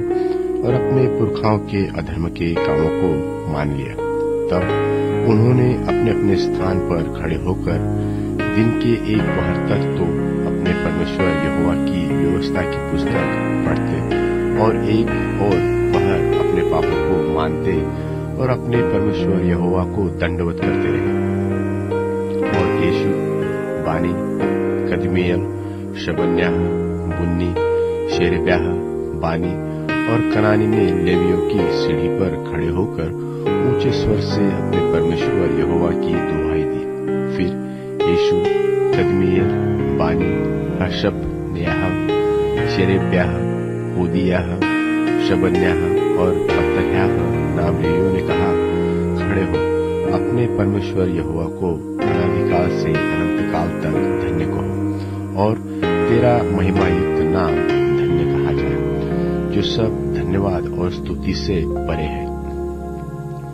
और अपने पुरखाओं के अधर्म के कामों को मान लिया। तब उन्होंने अपने अपने स्थान पर खड़े होकर दिन के एक पहर तक तो अपने परमेश्वर यहोवा की व्यवस्था की पुस्तक पढ़ते और एक और पहर अपने पापों को मानते और अपने परमेश्वर यहोवा को दंडवत करते रहे। और यीशु, बानी, कदमियल, शबन्याह, बुन्नी, शेरेब्याह, बानी और कनानी ने लेवियों की सीढ़ी पर खड़े होकर ऊंचे स्वर से अपने परमेश्वर यहोवा की दुहाई दी। फिर यीशु, कदमियल, बानी, हशब, न्याह, शेरेब्याह, होदियाह, शबन्याह और पत्तह्याह नाम लेवियों ने कहा, खड़े हो, अपने परमेश्वर यहोवा को अनादिकाल से अनंतकाल तक धन्य कहो और तेरा महिमायुक्त नाम धन्य कहा जाए, जो सब धन्यवाद और स्तुति से परे है।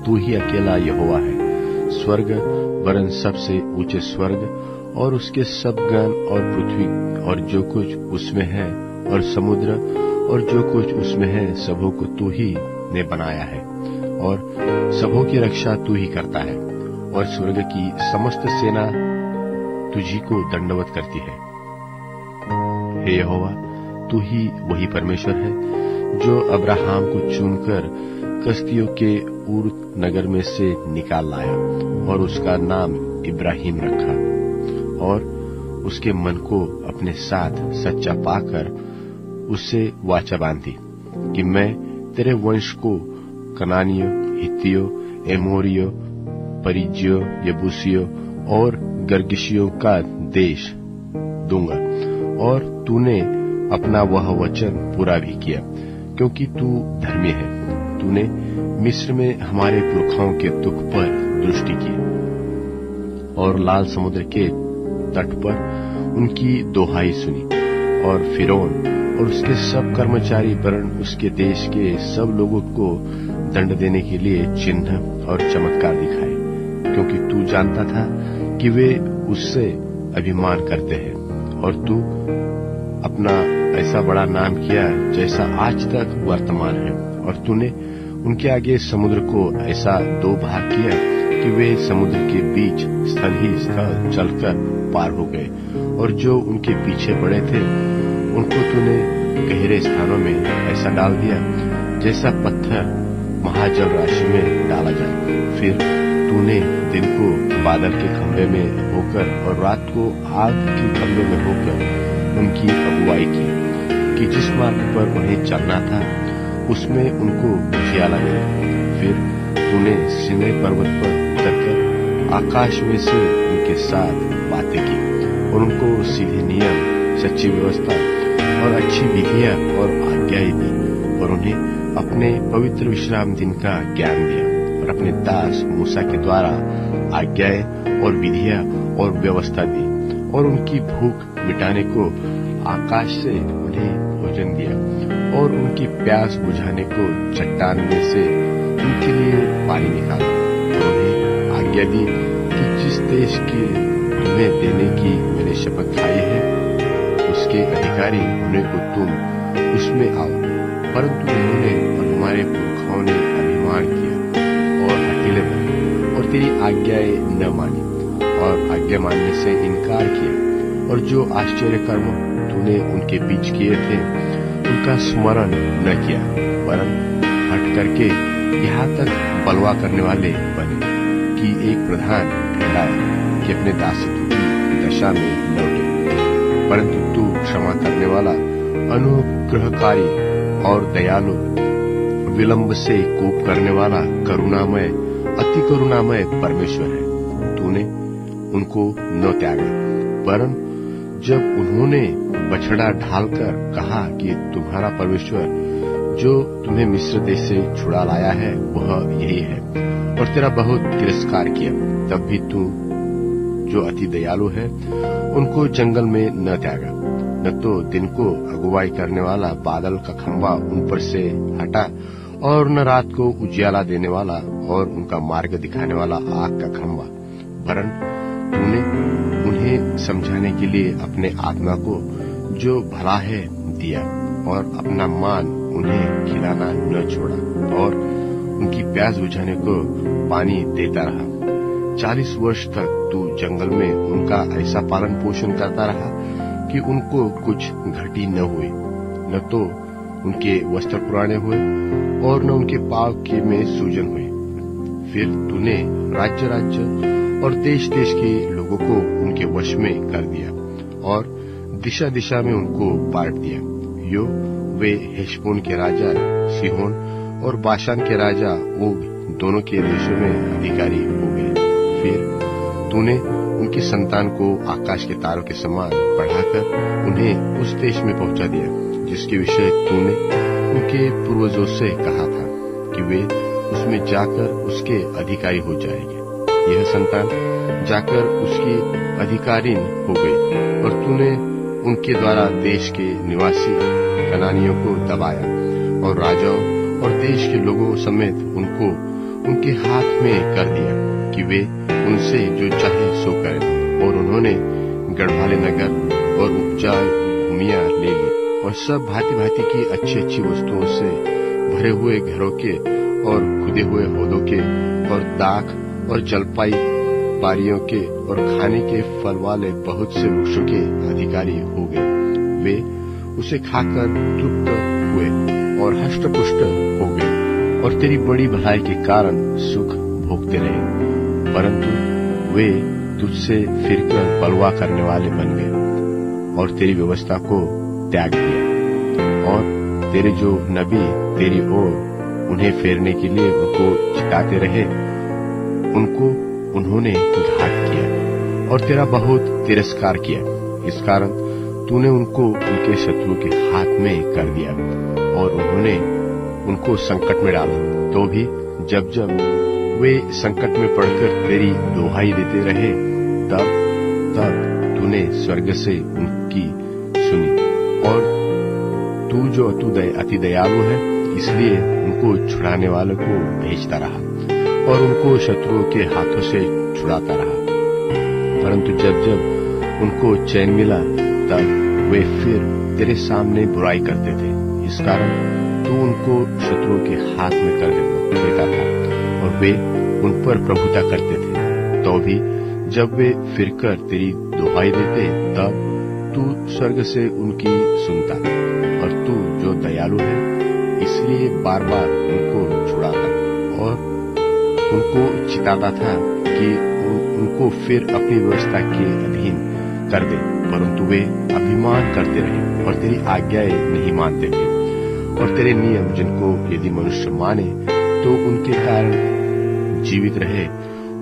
तू ही अकेला यहोवा है। स्वर्ग वरन सबसे ऊंचे स्वर्ग और उसके सब गण और पृथ्वी और जो कुछ उसमें है और समुद्र और जो कुछ उसमें है, सबों को तू ही ने बनाया है और सबों की रक्षा तू ही करता है और स्वर्ग की समस्त सेना तुझी को दंडवत करती है। हे यहोवा, तू ही वही परमेश्वर है जो अब्राहम को चुनकर कसदियों के ऊर नगर में से निकाल लाया और उसका नाम इब्राहिम रखा और उसके मन को अपने साथ सच्चा पाकर उससे वाचा बांधी कि मैं तेरे वंश को कनानियों, हित्तियों, एमोरियों, परिज्जियों, यबूसियों और गर्गिशियों का देश दूंगा। और तूने अपना वह वचन पूरा भी किया, क्योंकि तू धर्मी है। तूने मिस्र में हमारे पुरखाओं के दुख पर दृष्टि की और लाल समुद्र के तट पर उनकी दोहाई सुनी और फिरौन और उसके सब कर्मचारी वरन उसके देश के सब लोगों को दंड देने के लिए चिन्ह और चमत्कार दिखाए, क्योंकि तू जानता था कि वे उससे अभिमान करते हैं और तू अपना ऐसा बड़ा नाम किया जैसा आज तक वर्तमान है। और तूने उनके आगे समुद्र को ऐसा 2 भाग किया कि वे समुद्र के बीच स्थल ही स्थल चलकर पार हो गए और जो उनके पीछे पड़े थे उनको तूने गहरे स्थानों में ऐसा डाल दिया जैसा पत्थर महाजल राशि में डाला जाए। फिर तूने दिन को बादल के खंभे में होकर और रात को आग के खंभे में होकर उनकी अगुवाई की कि जिस मार्ग पर उन्हें चलना था उसमें उनको उजियाला मिले। फिर तूने सीनै पर्वत पर उतरकर आकाश में से उनके साथ बातें की और उनको सीधे नियम, सच्ची व्यवस्था और अच्छी विधियां और आज्ञाएं दी और उन्हें अपने पवित्र विश्राम दिन का ज्ञान दिया और अपने दास मूसा के द्वारा आज्ञाएं और विधियां और व्यवस्था दी और उनकी भूख मिटाने को आकाश से उन्हें भोजन दिया, और उनकी प्यास बुझाने को चट्टान में से उनके लिए पानी निकाला। उन्हें आज्ञा दी कि जिस देश की तुम्हें देने की मैंने शपथ खाई है, उसके अधिकारी होने को तुम उसमें आओ। परंतु उन्होंने और हमारे पुरखाओं ने अभिमान किया और हठीले बने और तेरी आज्ञाएं न मानी और आज्ञा मानने से इनकार किया, और जो आश्चर्य कर्म तूने उनके बीच किए थे उनका स्मरण न किया, वरन हट करके यहाँ तक बलवा करने वाले बने कि एक प्रधान ठहराए कि अपने दासत्व की दशा में लौटे। परंतु तू क्षमा करने वाला, अनुग्रहकारी और दयालु, विलंब से कोप करने वाला, करुणामय, अति करुणामय परमेश्वर है। तूने उनको न त्यागा, वरन जब उन्होंने बछड़ा ढालकर कहा कि तुम्हारा परमेश्वर जो तुम्हें मिस्र देश से छुड़ा लाया है वह यही है, और तेरा बहुत तिरस्कार किया, तब भी तू जो अति दयालु है उनको जंगल में न त्यागा। न तो दिन को अगुवाई करने वाला बादल का खंभा उन पर से हटा, और न रात को उजियाला देने वाला और उनका मार्ग दिखाने वाला आग का खंभा, वरन तूने उन्हें समझाने के लिए अपने आत्मा को जो भला है दिया, और अपना मान उन्हें खिलाना न छोड़ा, और उनकी प्यास बुझाने को पानी देता रहा। 40 वर्ष तक तू जंगल में उनका ऐसा पालन पोषण करता रहा कि उनको कुछ घटी न हुई, न तो उनके वस्त्र पुराने हुए और न उनके पाँव के में सूजन हुई। फिर तूने राज्य राज्य और देश देश के लोगों को उनके वश में कर दिया, और दिशा दिशा में उनको बांट दिया। यो वे हेशबोन के राजा सिहोन और बाशान के राजा ओग दोनों के देशों में अधिकारी हो गए। फिर तूने उनकी संतान को आकाश के तारों के समान बढ़ाकर उन्हें उस देश में पहुंचा दिया जिसके विषय तूने उनके पूर्वजों से कहा था कि वे उसमें जाकर उसके अधिकारी हो जाएंगे। यह संतान जाकर उसकी अधिकारीन हो गई, और तूने उनके द्वारा देश के निवासी कनानियों को दबाया, और राजाओं और देश के लोगों समेत उनको उनके हाथ में कर दिया कि वे उनसे जो चाहे सो करें। और उन्होंने गढ़वाले नगर और उपजाऊ भूमियां ले ली, और सब भांति भांति की अच्छी अच्छी वस्तुओं से भरे हुए घरों के और खुदे हुए होदों के और दाख और जलपाई बारियों के और खाने के फल वाले बहुत से वृक्षों के अधिकारी हो गए। वे उसे खाकर तृप्त हुए और हष्टपुष्ट हो गए, और तेरी बड़ी भलाई के कारण सुख भोगते रहे। परंतु वे तुझसे फिरकर बलवा करने वाले बन गए और तेरी व्यवस्था को त्याग दिया, और तेरे जो नबी तेरी ओर उन्हें फेरने के लिए उनको चिताते रहे, उनको उन्होंने घात किया और तेरा बहुत तिरस्कार किया। इस कारण तूने उनको उनके शत्रु के हाथ में कर दिया, और उन्होंने उनको संकट में डाला। तो भी जब जब वे संकट में पड़कर तेरी दुहाई देते रहे, तब तब तूने स्वर्ग से उनकी सुनी, और तू जो अति दयालु है इसलिए उनको छुड़ाने वाले को भेजता रहा और उनको शत्रुओं के हाथों से छुड़ाता रहा। परंतु जब जब उनको चैन मिला, तब वे फिर तेरे सामने बुराई करते थे। इस कारण तू उनको शत्रुओं के हाथ में कर देता था, और वे उन पर प्रभुता करते थे। तो भी जब वे फिरकर तेरी दुहाई देते, तब तू स्वर्ग से उनकी सुनता, और तू जो दयालु है इसलिए बार बार उनको छुड़ाता और उनको चिताता था कि उनको फिर अपनी व्यवस्था के अधीन कर दे। परंतु वे अभिमान करते रहे और तेरी आज्ञाएं नहीं मानते थे, और तेरे नियम जिनको यदि मनुष्य माने तो उनके कारण जीवित रहे,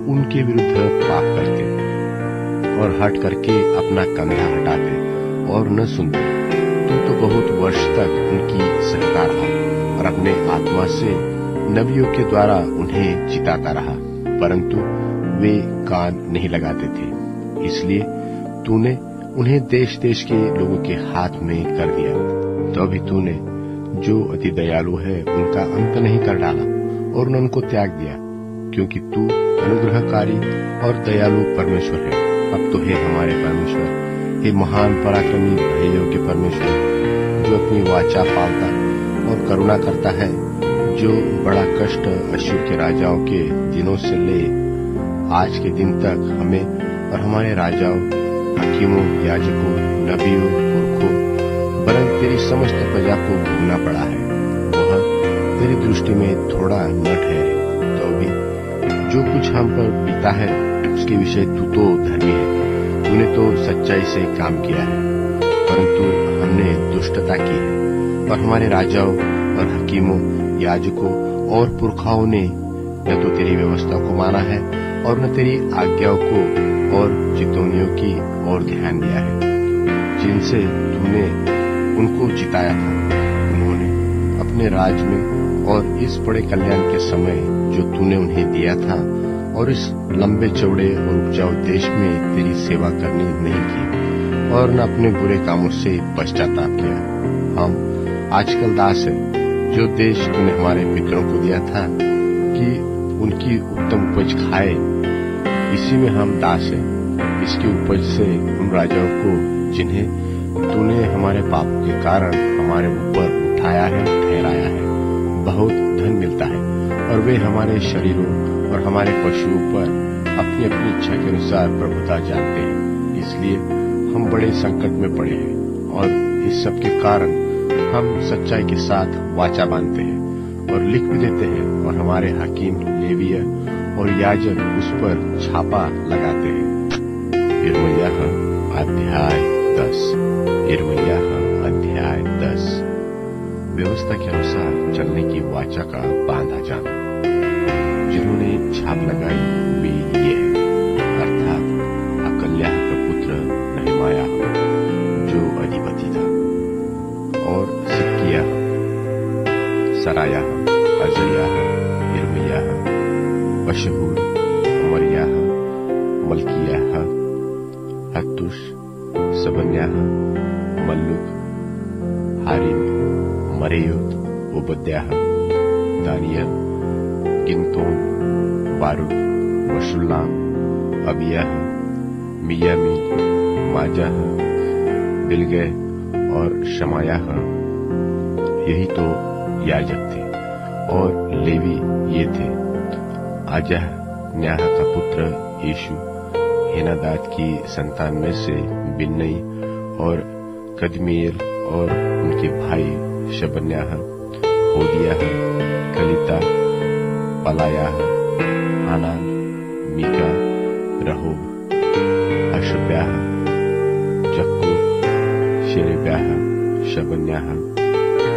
उनके विरुद्ध पाप करते और हट करके अपना कंधा हटाते और न सुनते। तू तो बहुत वर्ष तक उनकी सहता रहा और अपने आत्मा से नबियों के द्वारा उन्हें चिताता रहा, परंतु वे कान नहीं लगाते थे। इसलिए तूने उन्हें देश देश के लोगों के हाथ में कर दिया, तो अभी तूने जो अति दयालु है उनका अंत नहीं कर डाला और उनको त्याग दिया, क्योंकि तू अनुग्रहकारी और दयालु परमेश्वर है। अब तो हे हमारे परमेश्वर, हे महान पराक्रमी भय योग्य परमेश्वर, जो अपनी वाचा पालता और करुणा करता है, जो बड़ा कष्ट अश्शूर के राजाओं के दिनों से ले आज के दिन तक हमें और हमारे राजाओं, हकीमों, याजकों, नबियों, पुरखों वरन तेरी समस्त प्रजा को भोगना पड़ा है, वह तेरी दृष्टि में थोड़ा न ठहरे। तो अभी जो कुछ हम पर बीता है उसके विषय तू तो धर्मी है, तूने तो सच्चाई से काम किया है, परंतु हमने दुष्टता की है और हमारे राजाओं और हकीमों, याजकों और पुरखाओं ने न तो तेरी व्यवस्था को माना है और न तेरी आज्ञाओं को और चितौनियों की ओर ध्यान दिया है, जिनसे तूने उनको जिताया था। उन्होंने अपने राज में और इस बड़े कल्याण के समय जो तूने उन्हें दिया था और इस लंबे चौड़े और उपजाऊ देश में तेरी सेवा करनी नहीं की और न अपने बुरे कामों से पश्चाताप किया। हम आजकल दास है, जो देश तूने हमारे पितरों को दिया था कि उनकी उत्तम उपज खाए, इसी में हम दास हैं। इसकी उपज से उन राजाओं को जिन्हें तूने हमारे पापों के कारण हमारे ऊपर उठाया है, ठहराया है, बहुत धन मिलता है और वे हमारे शरीरों और हमारे पशुओं पर अपनी अपनी इच्छा के अनुसार प्रभुता जानते हैं। इसलिए हम बड़े संकट में पड़े हैं और इस सब के कारण हम सच्चाई के साथ वाचा बांधते हैं और लिख भी देते हैं और हमारे हकीम, लेवीय और याजक उस पर छापा लगाते हैं। यिर्मयाह अध्याय 10। यिर्मयाह अध्याय 10। व्यवस्था के अनुसार चलने की वाचा का बांधा जाना। जिन्होंने छाप लगाई वे ये है, अर्थात अकल्याह का पुत्र नहमायाह जो अधिपति था, और सिदकिय्याह, सरायाह, अजर्याह, यिर्मयाह, पशहूर, अमर्याह, मल्कियाह, हत्तुश, सबन्याह, मल्लुक, हारिम, मरेयोत, ओबद्याह, दानियल, गिनतोन, बारूक, मशुल्लाम, अबियाह, मियामीन, माजाह, बिलगै और शमायाह, यही तो याजक थे। और लेवी ये थे, आजाह न्याह का पुत्र यीशु, हेनादाद की संतान में से बिन्नई और कदमीएल और उनके भाई शबन्याह, होदियाह, कलिता, पलायाह, हानान, मीका, रहोब, हशब्याह, जक्कू, शेरेब्याह, शबन्याह,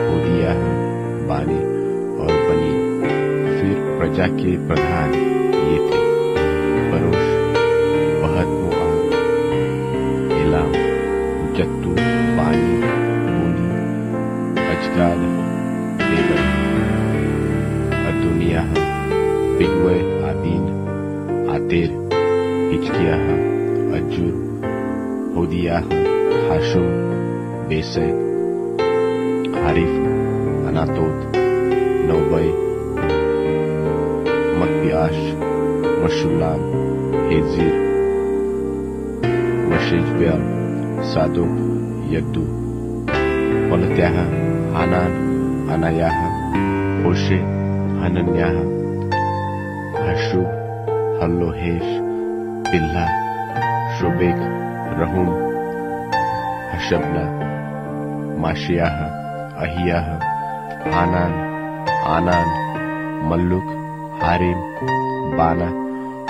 होदियाह, बानी और बनी। फिर प्रजा के प्रधान ये थे, बरोश, बहत-मोआब, एलाम, जत्तू, बानी, होनी, अजगाद, हेबर, अदोनियाह, बिगवै, आदीन, आतेर, हिजकियाह, अज्जूर, होदियाह, हाशुम, बेसै, हारिफ, अनातोत, नौबै, मकपियाश, मशुल्लाम, हेजीर, मशेजब्याल, सादोक, यद्दू, पलत्याह, हानान, अनायाह, होशे, हनन्याह, हशुब, हल्लोहेश, बिल्हा, शोबेक, रहूम, हशबना, माशियाह, अहियाह, हानान, आनान, मल्लुक, हारिम, बाना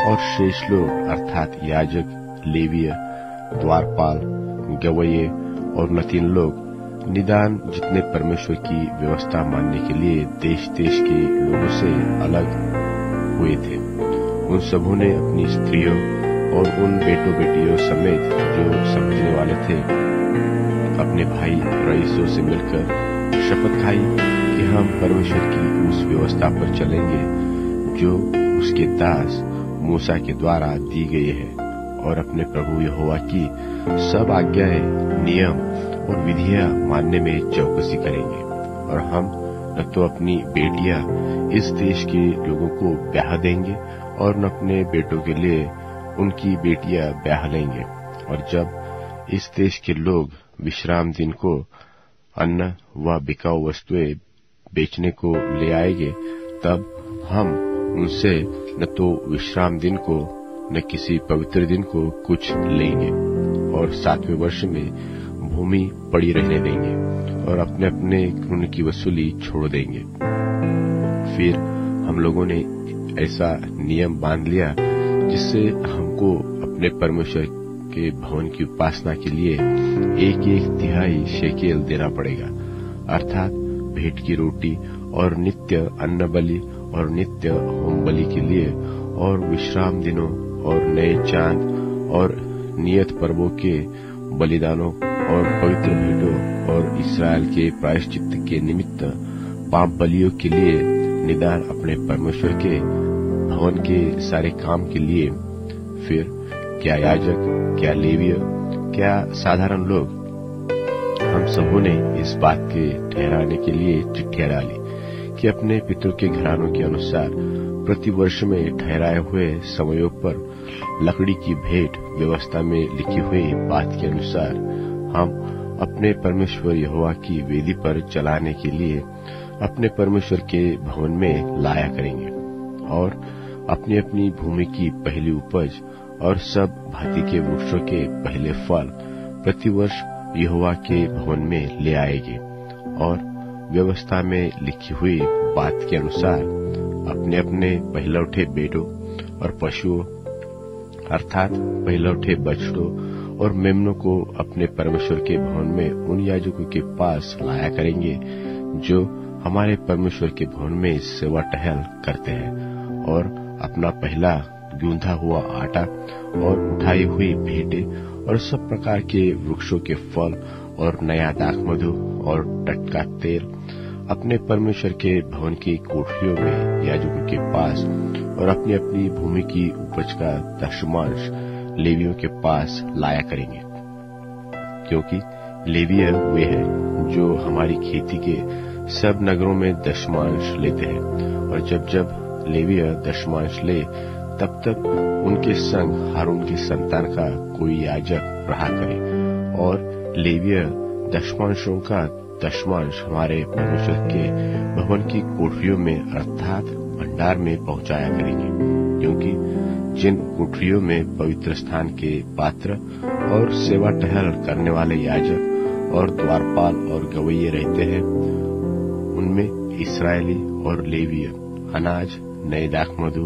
और शेष लोग अर्थात याजक, लेवीय, द्वारपाल, गवैये और नतीन लोग, निदान जितने परमेश्वर की व्यवस्था मानने के लिए देश देश के लोगों से अलग हुए थे, उन सबों ने अपनी स्त्रियों और उन बेटों बेटियों समेत जो समझने वाले थे अपने भाई रईसों से मिलकर शपथ खाई कि हम परमेश्वर की उस व्यवस्था पर चलेंगे जो उसके दास मूसा के द्वारा दी गई है और अपने प्रभु यहोवा की सब आज्ञाएं, नियम और विधियां मानने में चौकसी करेंगे। और हम न तो अपनी बेटियां इस देश के लोगों को ब्याह देंगे और न अपने बेटों के लिए उनकी बेटियां ब्याह लेंगे। और जब इस देश के लोग विश्राम दिन को अन्न व बिकाऊ वस्तुएं बेचने को ले आएंगे, तब हम उनसे न तो विश्राम दिन को न किसी पवित्र दिन को कुछ लेंगे और 7वें वर्ष में भूमि पड़ी रहने देंगे और अपने अपने खून की वसूली छोड़ देंगे। फिर हम लोगों ने ऐसा नियम बांध लिया जिससे हमको अपने परमेश्वर के भवन की उपासना के लिए 1 तिहाई शेकेल देना पड़ेगा, अर्थात भेंट की रोटी और नित्य अन्न बलि और नित्य होम बलि के लिए और विश्राम दिनों और नए चांद और नियत पर्वों के बलिदानों और पवित्र भेंटों और इस्राएल के प्रायश्चित के निमित्त पाप बलियों के लिए निदान अपने परमेश्वर के भवन के सारे काम के लिए। फिर क्या याजक, क्या लेवीय, क्या साधारण लोग, हम सबों ने इस बात के ठहराने के लिए चिट्ठियां डाली कि अपने पितरों के घरानों के अनुसार प्रति वर्ष में ठहराए हुए समयों पर लकड़ी की भेंट व्यवस्था में लिखी हुई बात के अनुसार हम अपने परमेश्वर यहोवा की वेदी पर चलाने के लिए अपने परमेश्वर के भवन में लाया करेंगे और अपनी अपनी भूमि की पहली उपज और सब भांति के वृक्षों के पहले फल प्रतिवर्ष यहोवा के भवन में ले आएंगे और व्यवस्था में लिखी हुई बात के अनुसार अपने अपने पहलौठे बेटों और पशुओं अर्थात पहलौठे बछड़ों और मेमनों को अपने परमेश्वर के भवन में उन याजकों के पास लाया करेंगे जो हमारे परमेश्वर के भवन में सेवा टहल करते हैं और अपना पहला गूंधा हुआ आटा और उठाई हुई भेंटें और सब प्रकार के वृक्षों के फल और नया दाखमधु और टटका तेल अपने परमेश्वर के भवन की कोठरियों में याजकों के पास और अपनी अपनी भूमि की उपज का दशमांश लेवियों के पास लाया करेंगे, क्योंकि लेवीय वे हैं जो हमारी खेती के सब नगरों में दशमांश लेते हैं। और जब जब लेवीय दशमांश ले तब तक उनके संग हारून की संतान का कोई याजक रहा करे और लेवीय दशमांशों का दशमांश हमारे परमेश्वर के भवन की कोठरियों में अर्थात भंडार में पहुंचाया करेंगे, क्योंकि जिन कोठरियों में पवित्र स्थान के पात्र और सेवा टहल करने वाले याजक और द्वारपाल और गवैये रहते हैं, उनमें इस्राएली और लेवीय अनाज, नए दाखमधु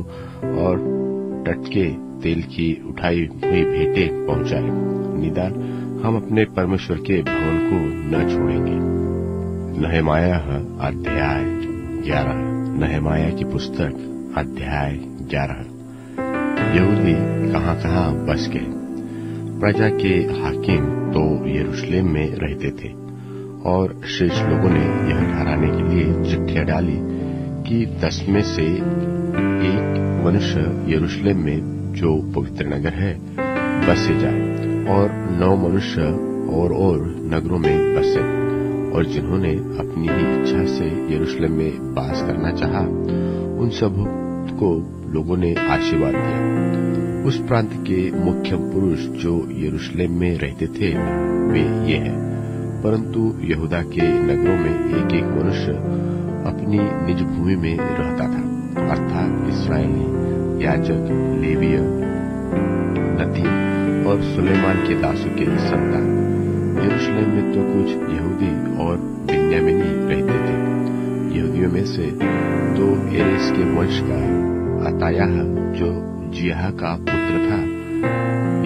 और टटके तेल की उठाई हुई भेंटें पहुंचाए। निदान हम अपने परमेश्वर के भवन को न छोड़ेंगे। नहमायाह अध्याय 11। नहमाया की पुस्तक अध्याय 11। यहूदी कहाँ बस गए। प्रजा के हाकिम तो यरूशलेम में रहते थे और शेष लोगों ने यह ठहराने के लिए चिट्ठियां डाली कि 10 में से 1 मनुष्य यरूशलेम में जो पवित्र नगर है बसे जाए और 9 मनुष्य और नगरों में बसे। और जिन्होंने अपनी ही इच्छा से यरूशलेम में वास करना चाहा, उन सब को लोगों ने आशीर्वाद दिया। उस प्रांत के मुख्य पुरुष जो यरूशलेम में रहते थे वे ये हैं, परंतु यहूदा के नगरों में एक मनुष्य अपनी निज भूमि में रहता था, अर्थात इस्राएली याजक, लेवीय, नतीन और सुलेमान के दासों के संतान। यरूशलेम में तो कुछ यहूदी और बिन्यामीनी रहते थे। यहूदियों में से 2 एरेस के वंश का अतायाह जो जियाह का पुत्र था,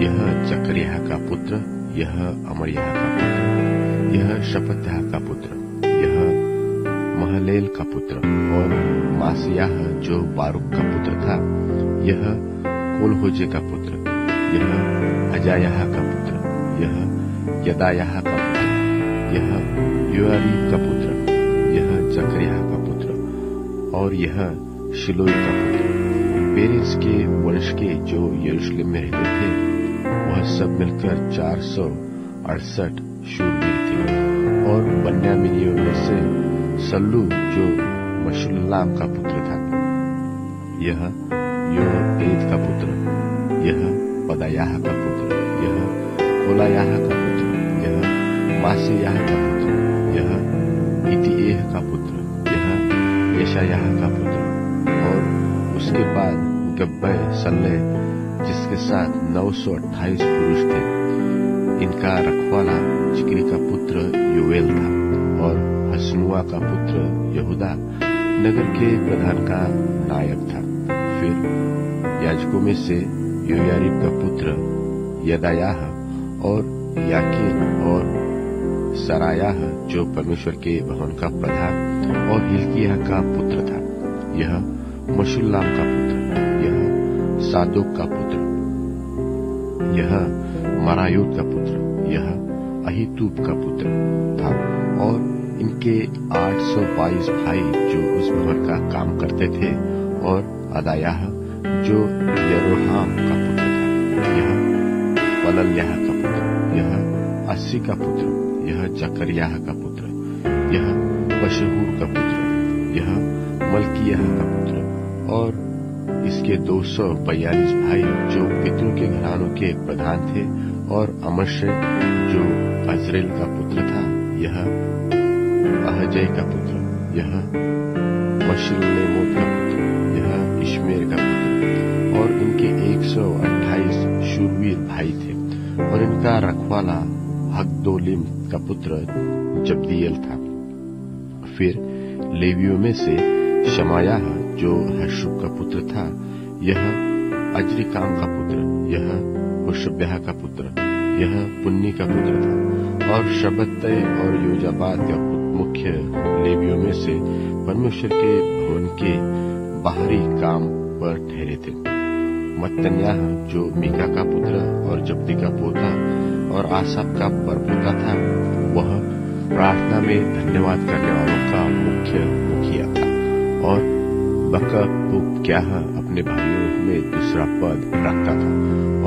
यह जकरियाह का पुत्र, यह अमरियाह का पुत्र, यह शपत्याह का पुत्र, यह महलेल का पुत्र, और मासियाह जो बारूक का पुत्र था, यह कोलहोजे का पुत्र, यह अजायाह का पुत्र, यह यदायाह का पुत्र, यह योआरीब का पुत्र, यह जकरियाह का पुत्र, और यह शिलोई का पुत्र। पेरेस के वंश के जो यरूशलेम में रहते थे वह सब मिलकर 468 शूरवीर थे। और बन्यामीनियों में से सल्लू जो मशुल्लाम का पुत्र था, यह योएद का पुत्र, यह पदायाह का पुत्र, यह कोलायाह का पुत्र, यह मासेयाह का पुत्र, यह इतिएह का पुत्र, यह यशायाह का पुत्र। और उसके बाद गब्बै सल्ले जिसके साथ 928 पुरुष थे, इनका रखवाला जिक्री का पुत्र योएल था। और हसनुआ का पुत्र यहूदा नगर के प्रधान का नायक था। फिर याजकों में से योयारीब का पुत्र यदायाह और याकीन और सरायाह जो परमेश्वर के भवन का प्रधान और हिल्किय्याह का पुत्र था, यह मशुल्लाम का पुत्र, यह सादोक का पुत्र, यह मरायोत का पुत्र, यह अहीतूब का पुत्र था। और इनके 822 भाई जो उस भवन का काम करते थे। और अदायाह जो यरोहाम का पुत्र था, यह पलल्याह का पुत्र, यह अस्सी का पुत्र, यह जकरियाह का पुत्र, यह बशहूर का पुत्र, यह मल्कियाह का पुत्र। और इसके 242 भाई जो पितरों के घरानों के प्रधान थे। और अमश्य जो अजरेल का पुत्र था, यह अहजय का पुत्र, यह मशल्लेमोत का पुत्र, यह इश्मेर का पुत्र। और इनके 128 शूरवीर भाई थे। और इनका रखवाला हगदोलिम का पुत्र जब्दिएल था। फिर लेवियों में से शमायाह जो हशुब का पुत्र था, यह अजरिकाम का पुत्र, यह होशब्याह का पुत्र, यह पुन्नी का पुत्र था। और शबत्तै और योजाबाद या मुख्य लेवियों में से परमेश्वर के भवन के बाहरी काम पर ठहरे थे। मत्तन्याह जो मीका का पुत्र और जब्दी का पोता और आसाप का परपोता था, वह प्रार्थना में धन्यवाद करने वालों का मुख्य मुखिया था। और बकबूक्याह अपने भाइयों में दूसरा पद रखता था।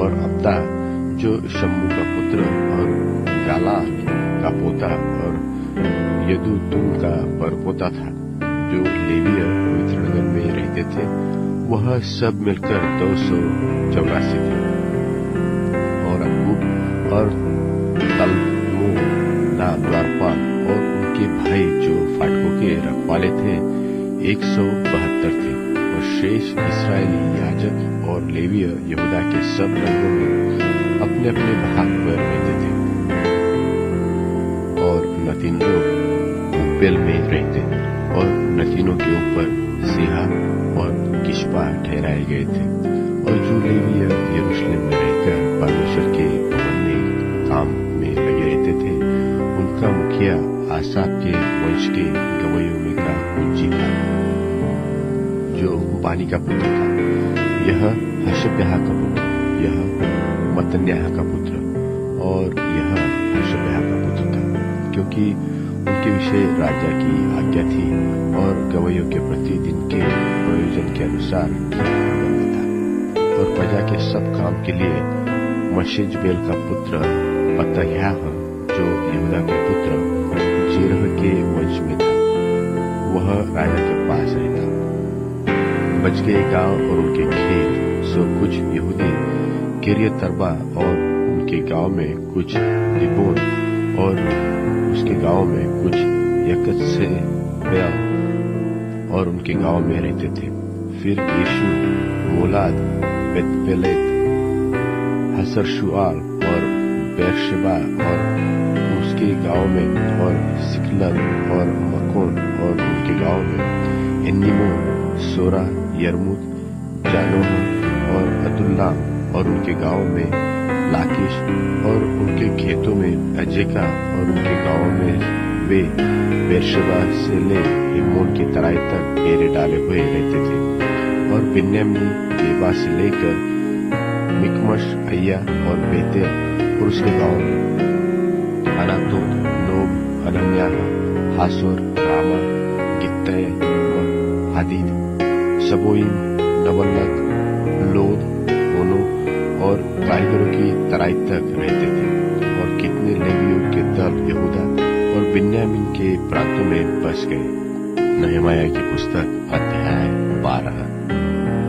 और अब्दा जो शम्मू का पुत्र और गालाल का पोता और यदूतून का परपोता था, जो लेवीय पवित्र नगर में रहते थे, वह सब मिलकर 284 थे। और अक्कूब और तल्मू द्वारपाल और उनके भाई जो फाटकों के रखवाले थे 172 थे। और शेष इस्राएली याजक और लेवीय यहूदा के सब रंगों में अपने अपने भाग पर रहते थे। और नतीनों उपेल में रहते और नतीनों के ऊपर सिहा और किशपा ठहराए गए थे। और जो लेवीय यरूशलेम में रहकर परमेश्वर के भवन में काम में लगे रहते थे, उनका मुखिया आसाप के वंश के गवैयों में का उज्जी था, जो बानी का पुत्र था। यह हशब्याह का पुत्र, यह मत्तन्याह का पुत्र और यह हशब्याह का पुत्र था, क्योंकि उनके विषय राजा की आज्ञा थी और गवैयों के प्रतिदिन के प्रयोजन के अनुसार बंद था। और प्रजा के सब काम के लिए मशेजबेल का पुत्र पतह्याह जो यहूदा के पुत्र जेरह के वंश में था, वह राजा के पास रहता। बच गए गांव और उनके खेत सो कुछ यहूदी किरियत अर्बा और उनके गांव में कुछ दिबोन और उसके गांव में कुछ यकत्सेबेल और उनके गांव में रहते थे। फिर यीशु, मोलाद, बेतपेलेत, हसरशुआल और बेरशेबा और उसके गांव में और सिकलग और मकोन और उनके गांव में, एन्निमो, सोरा, यरमुत, जानोह और अदुल्लाम और उनके गांव में, लाकिश और उनके खेतों में अजेका और उनके गांव में वे बेरशेबा से ले हिम्मोन की तराई तक डेरे डाले हुए रहते थे। और बिन्यामीन गेबा से लेकर मिकमश, अय्या और बेतेल और उसके गांव में, अनातोत, नोब, अनन्याह, हासोर, रामा, गित्तय, हादीद, सबोइम, नबल्लत, लोद, ओनो और कारीगरों की तराई तक रहते थे। और कितने लेवियों के दल यहूदा और बिन्यामीन के प्रांतों में बस गए। नहमाया की पुस्तक अध्याय 12।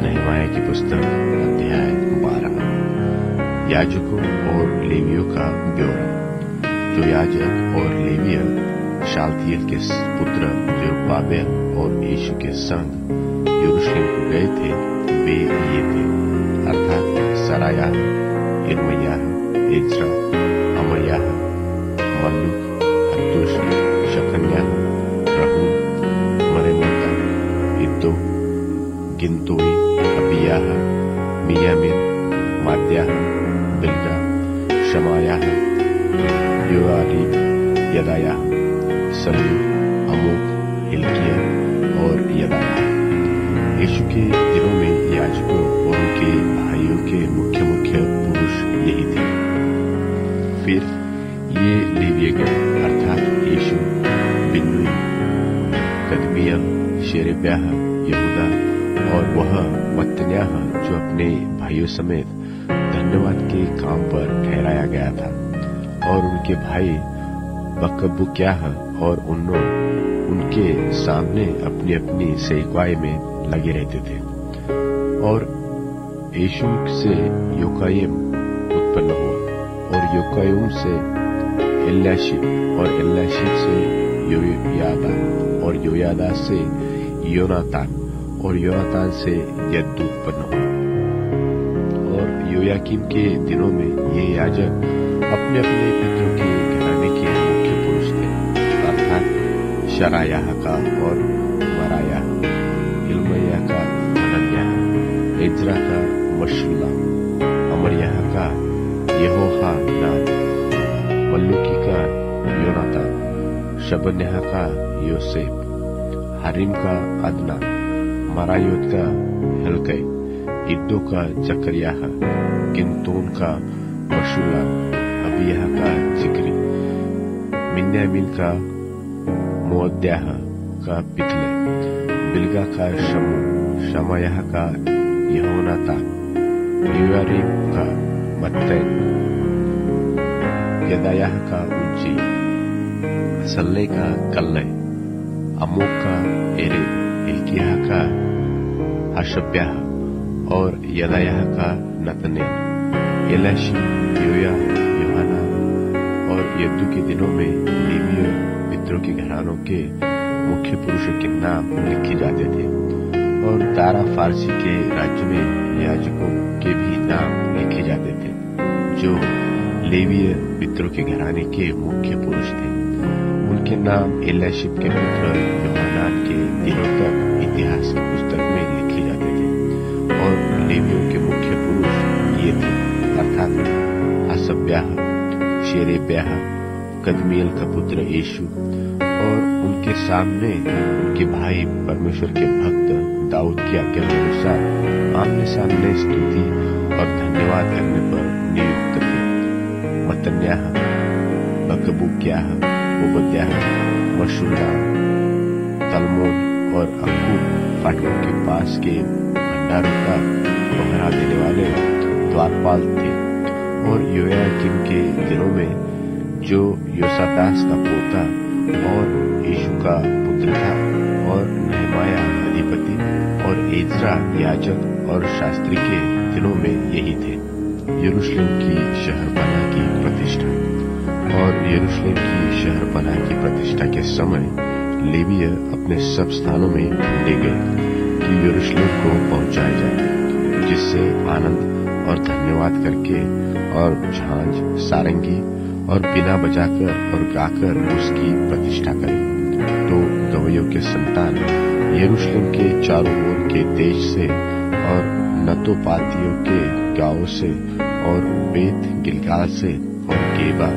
नहमाया की पुस्तक अध्याय 12। याजकों और लेवियों का ब्यौरा। जो याजक और लेविय शालतियेल के पुत्र जरुब्बाबेल और यीशु के संग यरूशलेम को गए थे, वे ये थे, अर्थात सरायाह, यिर्मयाह, Ezra, अमर्याह, मल्लुक, हत्तूश, शकन्याह, रहूम, मरेमोता, इद्दो, गिनतोई, अबियाह, मियामिन, माद्याह, बिल्गा, शमायाह, योआरीब, Jedaiah, Sallu, Amok, Hilkiah और यदायाह। यीशु के दिनों में याजकों और उनके भाइयों के मुख्य पुरुष यही थे। फिर ये लेविय गण अर्थात यीशु, बिन्नुई, कदमियल, शेरेब्याह, यहूदा और वह मत्तन्याह जो अपने भाइयों समेत धन्यवाद के काम पर ठहराया गया था, और उनके भाई बकबुक्याह और उनके सामने अपनी अपनी सेवकाई में लगे रहते थे। और यीशु से योकायम उत्पन्न हुआ और योकायम से एल्याशिब और एल्याशिब से योयादा और योयादा से योनातान और योनातान से यद्दू उत्पन्न हुआ। और योयाकीम के दिनों में ये याजक अपने अपने पितरों के घराने के मुख्य पुरुष थे, अर्थात शरायाह का और मरायाह, हिल्मयाह का हनन्याह, एज्रा का मशुल्लाम, अमर्याह का यहोहानान, मल्लुकी का योनातान, शबन्याह का योसेफ, हरीम का अदना, मरायोत का हल्कै, इद्दो का जकरियाह, गिनतोन का मशुल्लाम, अबियाह का जिक्री, मिन्यामीन का मोअद्याह का पितले, बिल्गा का शमू, शमायाह का यहोनातान, योआरीब का मत्तैन, यदायाह का उज्जी, सल्ले का कल्लै, अमोक का एरेब, हिल्कियाह का हशब्याह और यदायाह का नतनेल, एल्याशिब, योया, योहाना और यद्दू के दिनों में लेवियों पितरों के घरानों के मुख्य पुरुषों के नाम लिखे जाते थे। और तारा फारसी के राज्य में याजकों के भी नाम लिखे जाते थे, जो लेवीय पितरों के घराने के मुख्य पुरुष थे। उनके नाम एल्याशिब के पुत्र योहानान के दिनों तक इतिहास की पुस्तक में लिखे जाते थे। और लेवियों के मुख्य पुरुष ये थे, अर्थात हसब्याह, शेरेब्याह, कदमियल का पुत्र यीशु, और उनके सामने उनके भाई परमेश्वर के भक्त दाऊद की आज्ञा के अनुसार आमने सामने स्तुति और धन्यवाद करने पर नियुक्त थे। मत्तन्याह, बकबुक्याह, ओबद्याह, मशुल्लाम, तलमोन और अक्कूब फाटकों के पास के भंडारों का पहरा देने वाले द्वारपाल थे। और योयाकीम के दिनों में जो योसादास का पोता और यीशु का पुत्र था, और नहमाया अधिपति और एज्रा याजक और शास्त्री के दिनों में यही थे। यरूशलेम की शहरपनाह की प्रतिष्ठा। और यरूशलेम की शहरपनाह की प्रतिष्ठा के समय लेवीय अपने सब स्थानों में ढूंढे गए कि यरूशलेम को पहुंचाया जाए, जिससे आनंद और धन्यवाद करके और झांझ, सारंगी और बिना बजाकर और गाकर उसकी प्रतिष्ठा करें। तो गवैयों के संतान यरूशलेम के चारों ओर के देश से और नतोपातियों के गांवों से और बेत गिलगाल से और गेबा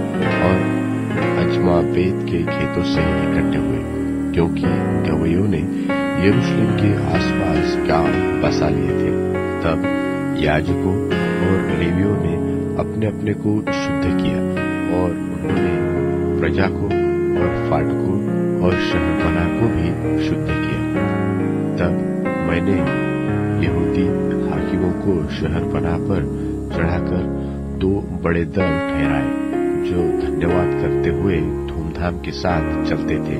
और अजमाबेत के खेतों से इकट्ठे हुए, क्योंकि गवैयों ने यरूशलेम के आसपास गांव बसा लिए थे। तब याजकों और लेवियों ने अपने अपने को शुद्ध किया, और उन्होंने प्रजा को और फाटकों और शहरपनाह को भी शुद्ध किया। तब मैंने यहूदी हाकिमों को शहरपनाह पर चढ़ाकर 2 बड़े दल ठहराए जो धन्यवाद करते हुए धूमधाम के साथ चलते थे।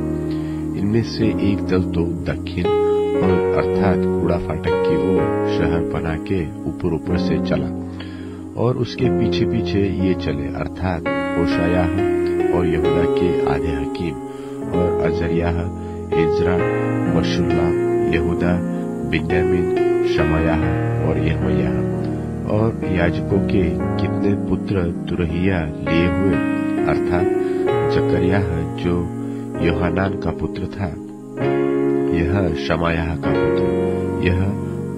इनमें से एक दल तो दक्षिण और अर्थात कूड़ा फाटक की ओर शहर बना के ऊपर से चला और उसके पीछे पीछे ये चले अर्थात होशायाह और यहूदा के आधे हकीम और अजरियाह, इज्रा, मशुल्लाम, यहूदा, बिन्यामीन, शमायाह और यहमयाह और याजकों के कितने पुत्र तुरहिया लिए हुए अर्थात जकरियाह जो योहानान का पुत्र था, यह शमायाह का पुत्र, यह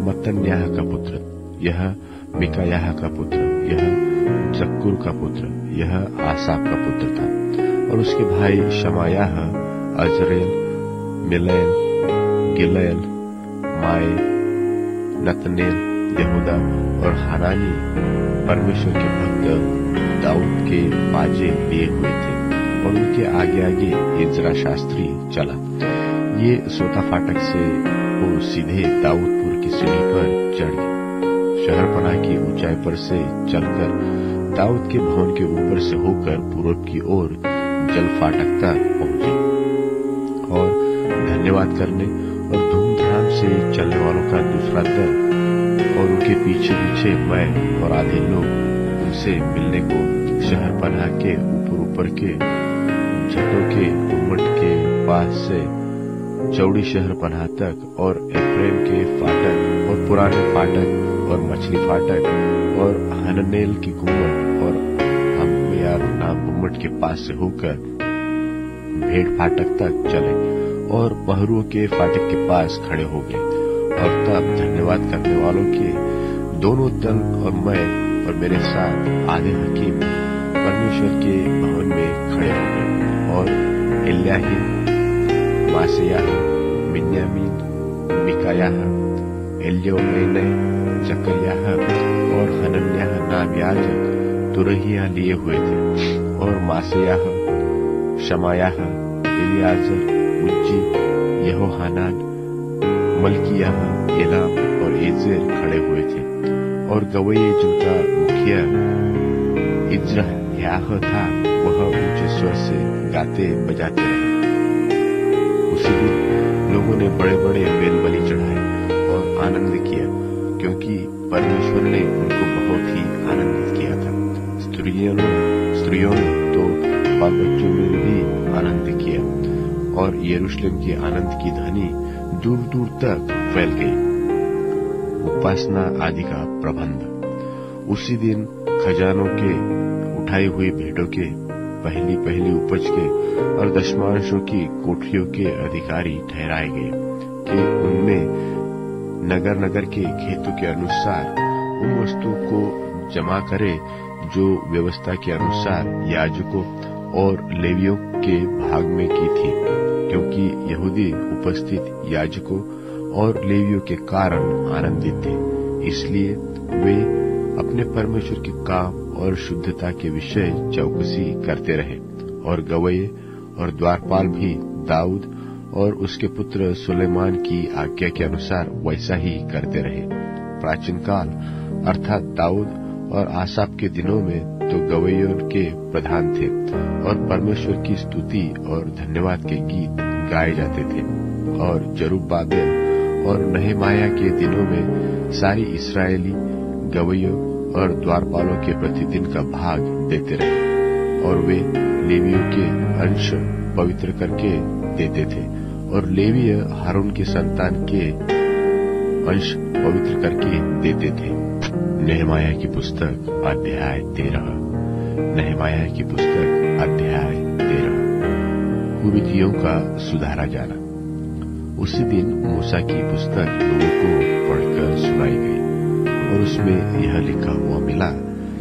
मत्तन्याह का पुत्र, यह मिकायाह का पुत्र, यह जक्कुर का पुत्र, यह आसाप का पुत्र था। और उसके भाई शमायाह, अजरेल, मिलैल, गिलैल, माए, नतनेल, यहूदा और हानानी परमेश्वर के भक्त दाऊद के बाजे लिए हुए थे और उनके आगे आगे इज्रा शास्त्री चला। ये सोता फाटक से वो सीधे दाऊदपुर की सीढ़ी पर चढ़ गए। शहरपनाह की ऊंचाई पर से चलकर दाऊद के भवन के ऊपर से होकर पूरब की ओर जल फाटक तक पहुंचे और धन्यवाद करने और धूमधाम से चलने वालों का दूसरा दल और उनके पीछे पीछे मैं और आधे लोग उनसे मिलने को शहरपनाह के ऊपर के छतों के गुम्मट के पास से चौड़ी शहरपनाह तक और एफ्रेम के फाटक और पुराने फाटक और मछली फाटक और हननेल की गुम्मट और हम्यार नाम गुम्मट के पास से होकर भेड़ फाटक तक चले और पहरुओं के फाटक के पास खड़े हो गए। और तब धन्यवाद करने वालों के दोनों दल और मैं और मेरे साथ आधे हकीम परमेश्वर के भवन में खड़े हो गए और एल्याहीम, मासेयाह, बिन्यामीन, मिकायाह, एल्योमेनै, जकरियाह और हनन्याह नाम याजक तुरहिया लिए हुए थे और मासेयाह, शमायाह, एलियाजर, उज्जी, यहोहानान, मल्कियाह, एलाम और एजेर खड़े हुए थे और गवैये जिनका मुखिया इज्राह्याह था वह ऊंचे स्वर से गाते बजाते रहे। उसी दिन लोगों ने बड़े बड़े बेलबलि चढ़ाए और आनंद किया क्योंकि परमेश्वर ने उनको बहुत ही आनंदित किया था। स्त्रियों ने तो बाल बच्चों में भी आनंद किया और यरूशलेम के आनंद की ध्वनि दूर दूर तक फैल गई। उपासना आदि का प्रबंध। उसी दिन खजानों के उठाई हुई भेड़ों के पहली उपज के और दशमांशों की कोठरियों के अधिकारी ठहराए गए कि उनमें नगर नगर के खेतों के अनुसार उन वस्तुओं को जमा करे जो व्यवस्था के अनुसार याजकों और लेवियों के भाग में की थी, क्योंकि यहूदी उपस्थित याजकों और लेवियों के कारण आनंदित थे। इसलिए वे अपने परमेश्वर के काम और शुद्धता के विषय चौकसी करते रहे और गवैये और द्वारपाल भी दाऊद और उसके पुत्र सुलेमान की आज्ञा के अनुसार वैसा ही करते रहे। प्राचीन काल अर्थात दाऊद और आसाप के दिनों में तो गवैयों के प्रधान थे और परमेश्वर की स्तुति और धन्यवाद के गीत गाए जाते थे। और जरुब्बाबेल और नहमाया के दिनों में सारी इस्राएली गवैयों और द्वारपालों के प्रतिदिन का भाग देते रहे और वे लेवियों के अंश पवित्र करके देते थे और लेवीय हारून के संतान के अंश पवित्र करके देते थे। नहमाया की पुस्तक अध्याय 13। नहमाया की पुस्तक अध्याय 13। कुरीतियों का सुधारा जाना। उसी दिन मूसा की पुस्तक लोगों को पढ़कर सुनाई गई और उसमें यह लिखा हुआ मिला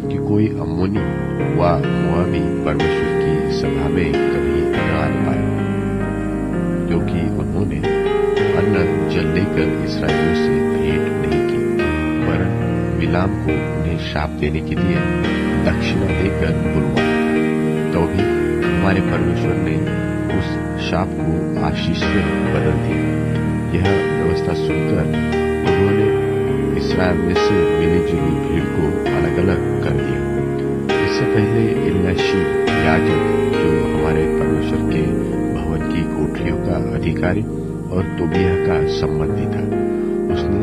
कि कोई अम्मोनी व मोआबी परमेश्वर की सभा में कभी न आ पाए, क्योंकि उन्होंने अन्न जल लेकर इसराइलियों से भेंट नहीं की, वरन बिलाम को उन्हें शाप देने के लिए दक्षिणा देकर बुलवाया। तो भी हमारे परमेश्वर ने उस शाप को आशीष से बदल दिया। यह व्यवस्था सुनकर उन्होंने इसराइल में से मिली जुली भीड़ को अलग अलग कर दिया। इससे पहले इल्याशीब याजक, जो हमारे परमेश्वर के भवन की कोठरियों का अधिकारी और तोबियाह का संबंधी था, उसने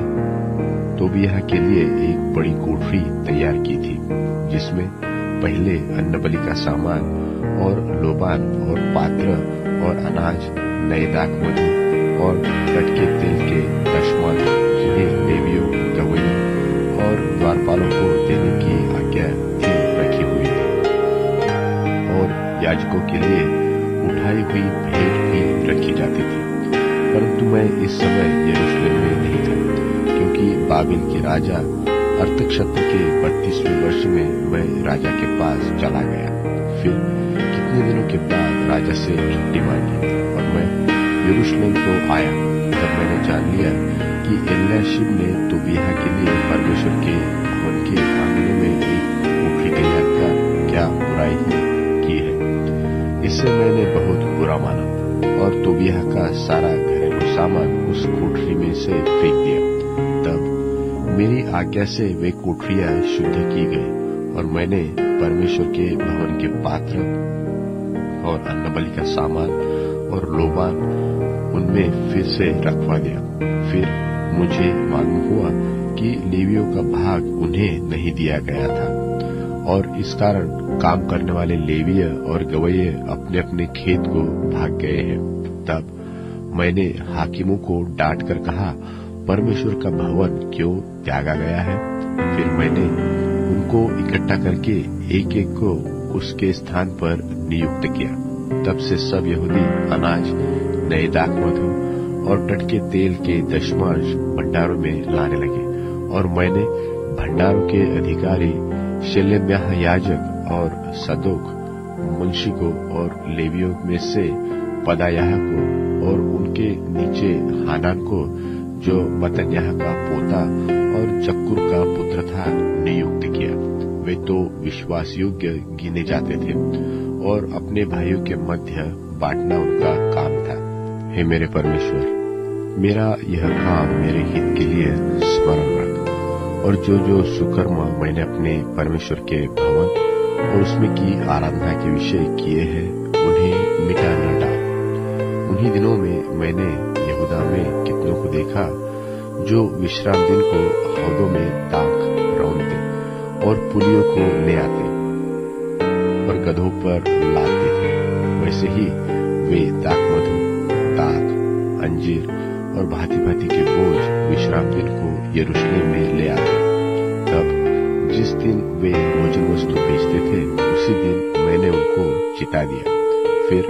तोबियाह के लिए एक बड़ी कोठरी तैयार की थी, जिसमें पहले अन्नबलि का सामान और लोबान और पात्र और अनाज, नए दाखमधु और टटके तेल के दशमांश, जिन्हें लेवियों, गवैयों और द्वारपालों को देने की आज्ञा थी, रखी हुई थी। और याजकों के लिए उठाई हुई भेंट भी रखी जाती थी। परंतु मैं इस समय यरूशलेम में नहीं था, क्योंकि बाबिल के राजा अर्थक्षत्र के 32वें वर्ष में मैं राजा के पास चला गया। फिर कितने दिनों के बाद राजा से छुट्टी मांगी और मैं यरूशलेम को आया। तब मैंने जान लिया कि एल्याशीब ने तोबियाह के लिए परमेश्वर के भवन के आंगनों में एक कोठरी तैयार कर क्या बुराई की है। इससे मैंने बहुत बुरा माना और तोबियाह का सारा घरेलू सामान उस कोठरी में से फेंक दिया। तब मेरी आज्ञा से वे कोठरियां शुद्ध की गई और मैंने परमेश्वर के भवन के पात्र और अन्नबलि का सामान और लोबान उनमें फिर से रखवा दिया। फिर मुझे मालूम हुआ कि लेवियों का भाग उन्हें नहीं दिया गया था और इस कारण काम करने वाले लेवीय और गवैये अपने अपने खेत को भाग गए हैं। तब मैंने हाकिमों को डांट कर कहा, परमेश्वर का भवन क्यों त्यागा गया है? फिर मैंने उनको इकट्ठा करके एक एक को उसके स्थान पर नियुक्त किया। तब से सब यहूदी अनाज, नए दाखमधु और टटके तेल के दशमांश भंडारों में लाने लगे और मैंने भंडारों के अधिकारी शेलेम्याह याजक और सदोक मुंशी को और लेवियों में से पदायाह को और उनके नीचे हानान को, जो मतन्याह का पोता और जक्कुर का पुत्र था, नियुक्त किया। वे तो विश्वास योग्य गिने जाते थे और अपने भाइयों के मध्य बांटना उनका काम था। हे मेरे परमेश्वर, मेरा यह काम मेरे हित के लिए स्मरण रख और जो जो सुकर्म मैंने अपने परमेश्वर के भवन और उसमें की आराधना के विषय किए हैं, उन्हें मिटा न डाल। उन्हीं दिनों में मैंने यहूदा में कितनों को देखा जो विश्राम दिन को हौदों में ताक रौंदते और पुलियों को ले आते और गधों पर लादते थे। वैसे ही वे दाखमधु, ताक, अंजीर और भांति भांति के बोझ विश्राम दिन को यरूशलेम में ले आते। तब जिस दिन वे भोजन वस्तु बेचते थे, उसी दिन मैंने उनको चिता दिया। फिर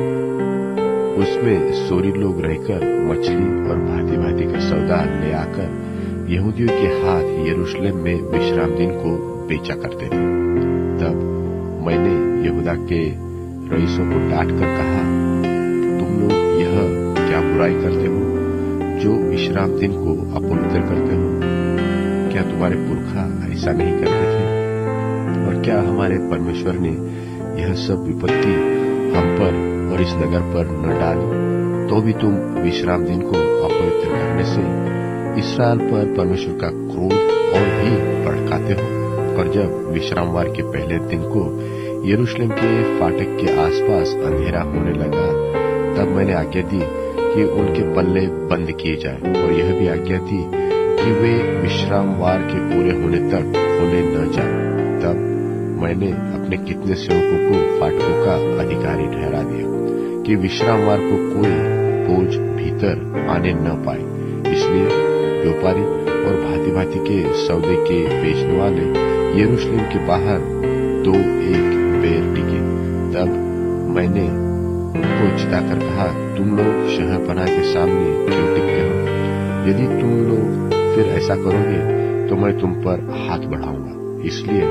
उसमें सोरी लोग रहकर मछली और भांति भांति का सौदा ले आकर यहूदियों के हाथ यरूशलेम में विश्राम दिन को बेचा करते थे। तब मैंने यहूदा के रईसों को डांट कर कहा, तुम लोग यह क्या बुराई करते हो जो विश्राम दिन को अपवित्र करते हो? क्या तुम्हारे पुरखा ऐसा नहीं करते थे? और क्या हमारे परमेश्वर ने यह सब विपत्ति हम पर और इस नगर पर न डाली, तो भी तुम विश्राम दिन को अपवित्र करने से इस्राएल पर परमेश्वर का क्रोध और भी भड़काते हो? और जब विश्रामवार के पहले दिन को यरूशलेम के फाटक के आसपास अंधेरा होने लगा, तब मैंने आज्ञा दी कि उनके पल्ले बंद किए जाए और यह भी आज्ञा दी कि वे विश्रामवार के पूरे होने तक खोले न जाए। तब मैंने अपने कितने सेवकों को फाटकों का अधिकारी ठहरा दिया कि विश्रामवार को कोई बोझ भीतर आने न पाए। इसलिए व्यापारी और भांति भांति के सौदे के बेचने वाले यरूशलेम के बाहर दो एक बेर टिके। तब मैंने उनको चिताकर कहा, तुम लोग शहरपनाह के सामने क्यों टिकते हो? यदि तुम लोग फिर ऐसा करोगे तो मैं तुम पर हाथ बढ़ाऊंगा। इसलिए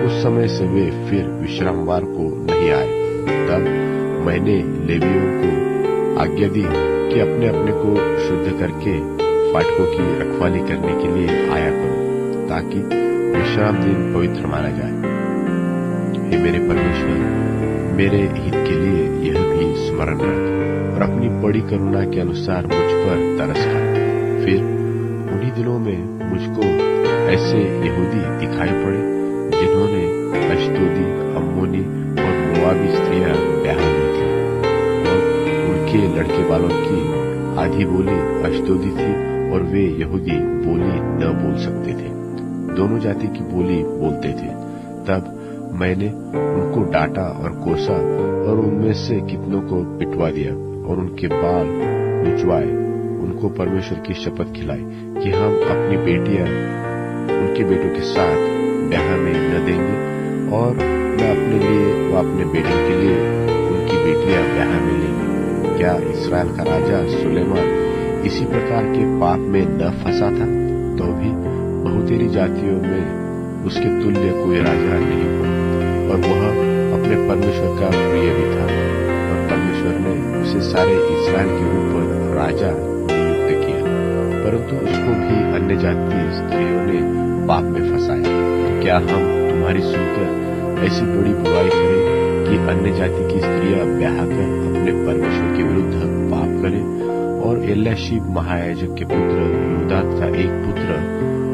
उस समय से वे फिर विश्रामवार को नहीं आए। तब मैंने लेवियों को आज्ञा दी कि अपने अपने को शुद्ध करके फाटकों की रखवाली करने के लिए आया करो, ताकि विश्राम दिन पवित्र माना जाए। हे मेरे परमेश्वर, मेरे हित के लिए यह भी स्मरण रख और अपनी बड़ी करुणा के अनुसार मुझ पर तरस खा। फिर उन्हीं दिनों में मुझको ऐसे यहूदी दिखाई पड़े जिन्होंने अश्दोदी, अम्मोनी और मोआबी स्त्रियां ब्याह की थी और उनके लड़के बालों की आधी बोली अश्दोदी थी और वे यहूदी बोली न बोल सकते थे, दोनों जाति की बोली बोलते थे। तब मैंने उनको डांटा और कोसा और उनमें से कितनों को पिटवा दिया और उनके बाल नुचवाए, उनको परमेश्वर की शपथ खिलाई कि हम अपनी बेटियां उनके बेटों के साथ ब्याह में न देंगे और न अपने लिए व अपने बेटों के लिए उनकी बेटियां ब्याह में लेंगे। क्या इस्राएल का राजा सुलेमान इसी प्रकार के पाप में न फंसा था? तो भी बहुतेरी जातियों में उसके तुल्य कोई राजा नहीं हुआ और वह अपने परमेश्वर का प्रिय भी था और परमेश्वर ने उसे सारे इस्राएल के ऊपर राजा नियुक्त किया। परंतु उसको भी अन्य जाति स्त्रियों ने पाप में फंसाया। तो क्या हम तुम्हारी सुनकर ऐसी बड़ी बुराई करें कि अन्य जाति की स्त्रियां ब्याह कर अपने परमेश्वर के विरुद्ध पाप करें? और एल्याशीब महायाजक के पुत्र योदाद का एक पुत्र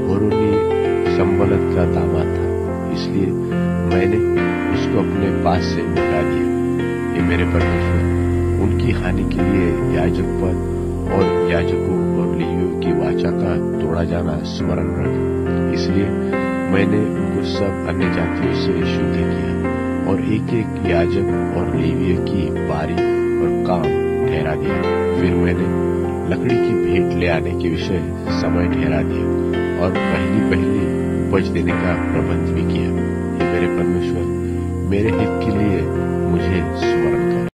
होरोनी संबलत का दामाद था, इसलिए मैंने उसको अपने पास से मिटा दिया। ये मेरे परमेश्वर उनकी हानि के लिए याजक पद और याजकों और लेवियों की वाचा का तोड़ा जाना स्मरण रख। इसलिए मैंने उनको सब अन्य जातियों से शुद्ध किया और एक एक याजक और लेविय की बारी और काम ठहरा दिया। फिर मैंने लकड़ी की भेंट ले आने के विषय समय ठहरा दिया और पहली उपज देने का प्रबंध भी किया। ये मेरे परमेश्वर मेरे हित के लिए मुझे स्मरण